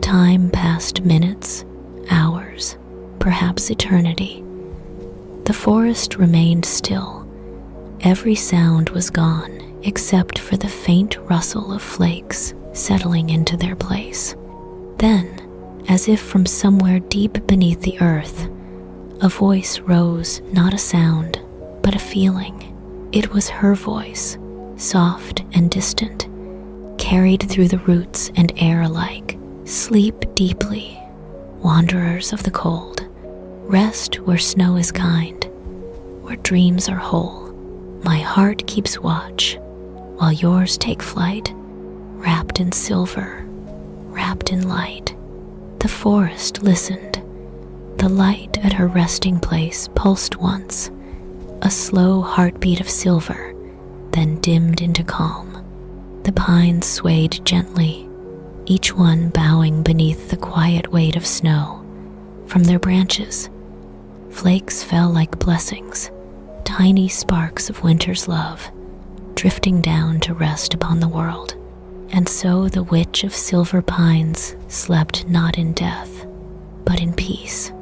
Time passed minutes, hours, perhaps eternity. The forest remained still. Every sound was gone except for the faint rustle of flakes settling into their place. Then, as if from somewhere deep beneath the earth, a voice rose, not a sound, but a feeling. It was her voice, soft and distant, carried through the roots and air alike. Sleep deeply, wanderers of the cold. Rest where snow is kind, where dreams are whole. My heart keeps watch, while yours take flight, wrapped in silver, wrapped in light. The forest listened. The light at her resting place pulsed once, a slow heartbeat of silver, then dimmed into calm. The pines swayed gently, each one bowing beneath the quiet weight of snow. From their branches, flakes fell like blessings, tiny sparks of winter's love, drifting down to rest upon the world. And so the witch of silver pines slept not in death, but in peace.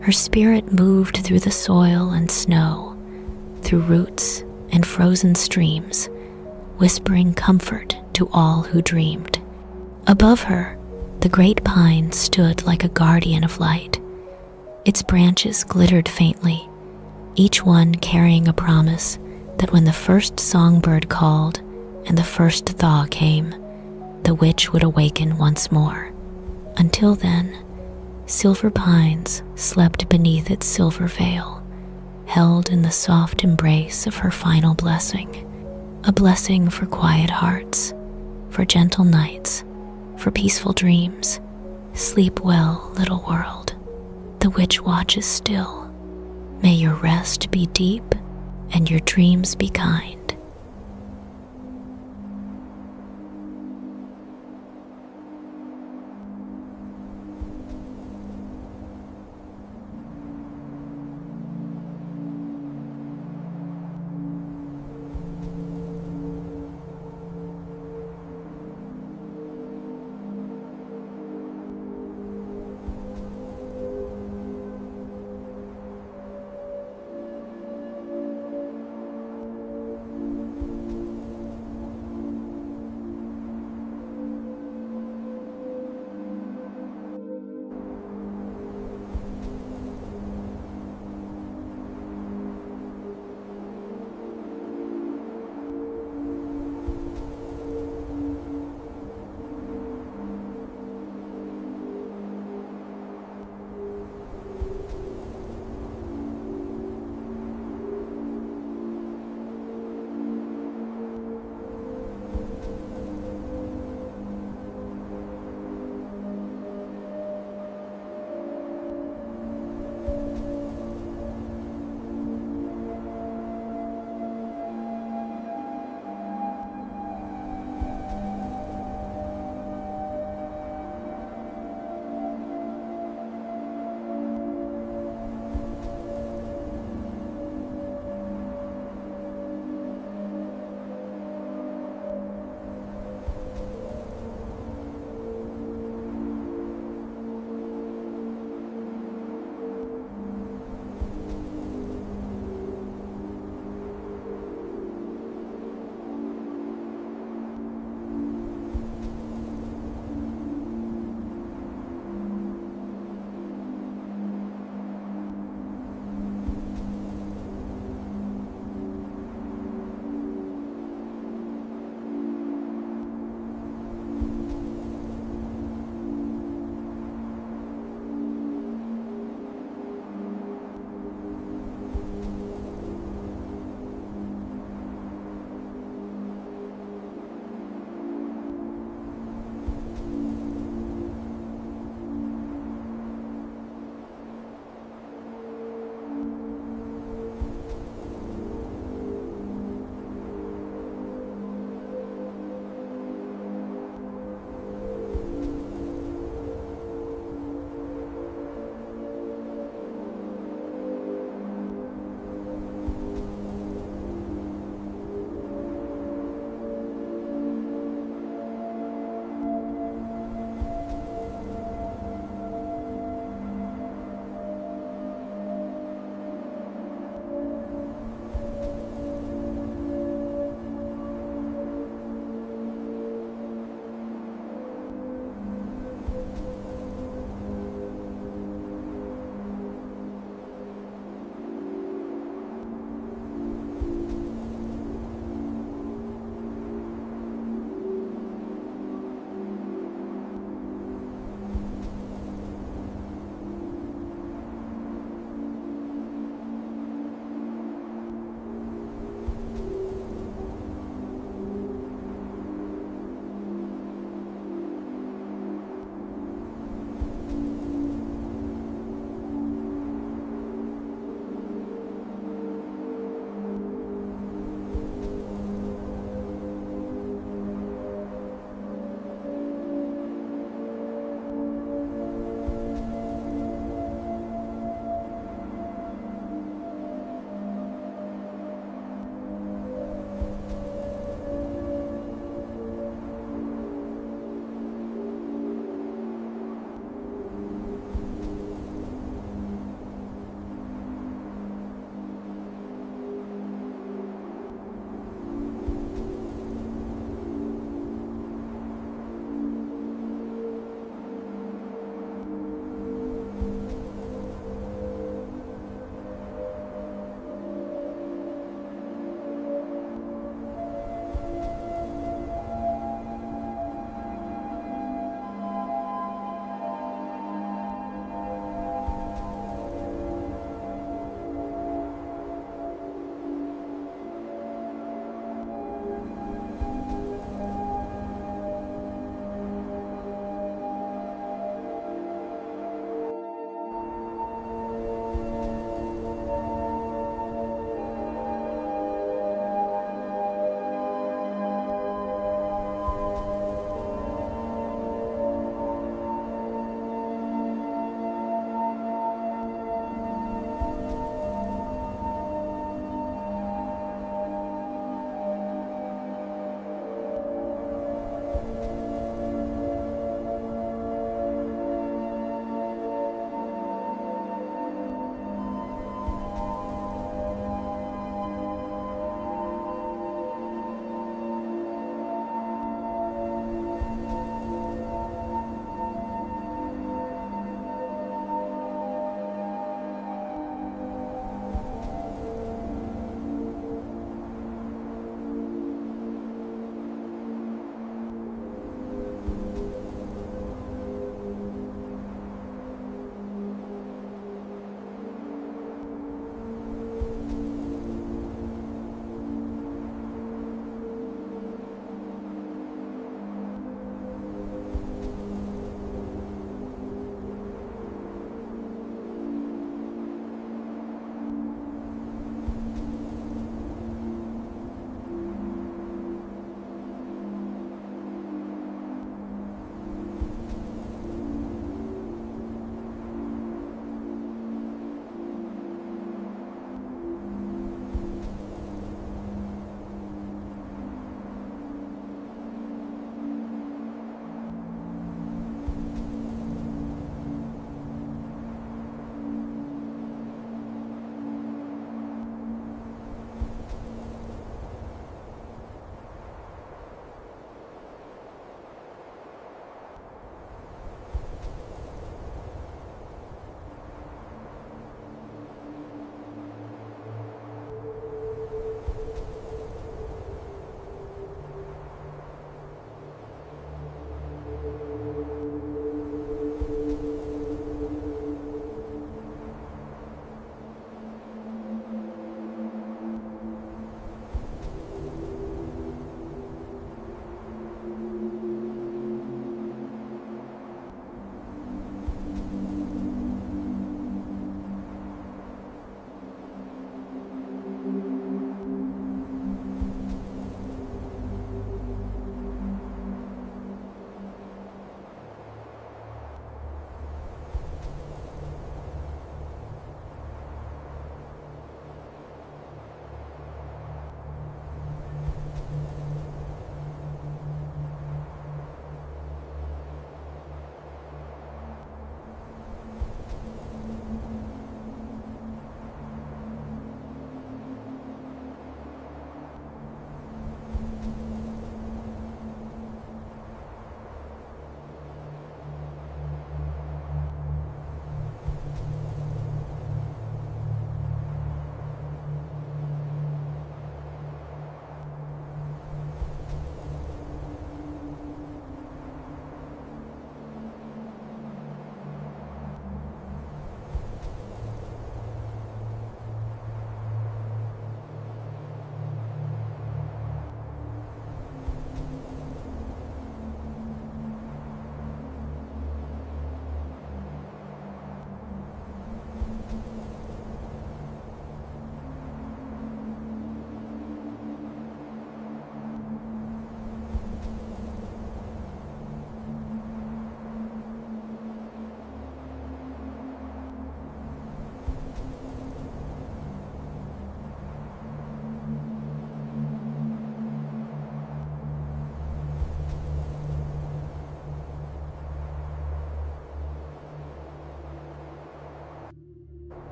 Her spirit moved through the soil and snow, through roots and frozen streams, whispering comfort to all who dreamed. Above her, the great pine stood like a guardian of light. Its branches glittered faintly, each one carrying a promise that when the first songbird called and the first thaw came, the witch would awaken once more. Until then, silver pines slept beneath its silver veil, held in the soft embrace of her final blessing. A blessing for quiet hearts, for gentle nights, for peaceful dreams. Sleep well, little world. The witch watches still. May your rest be deep and your dreams be kind.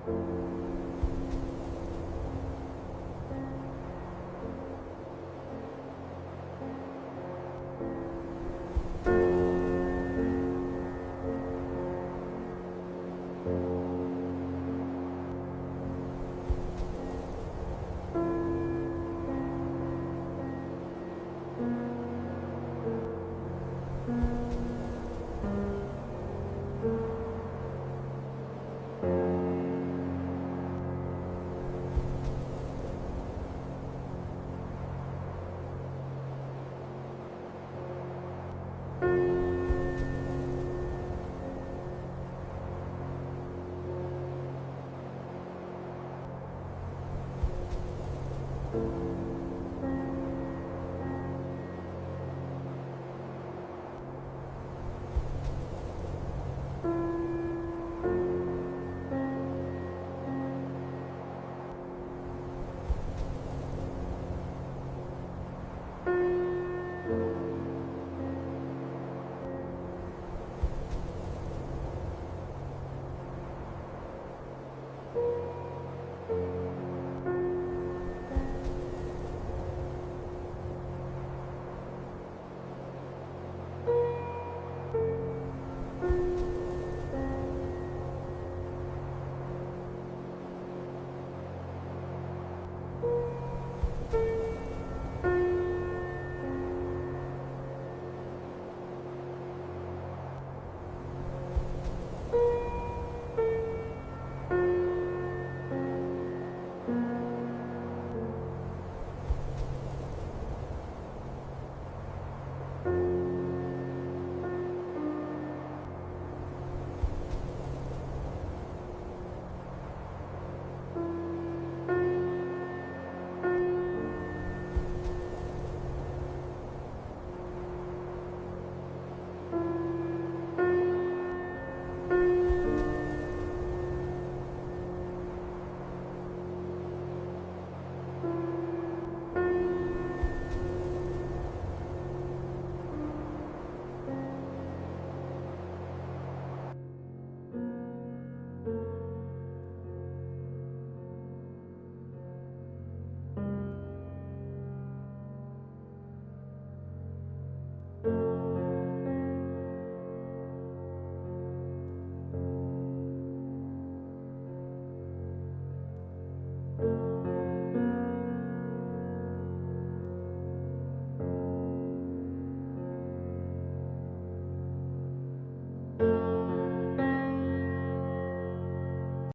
you.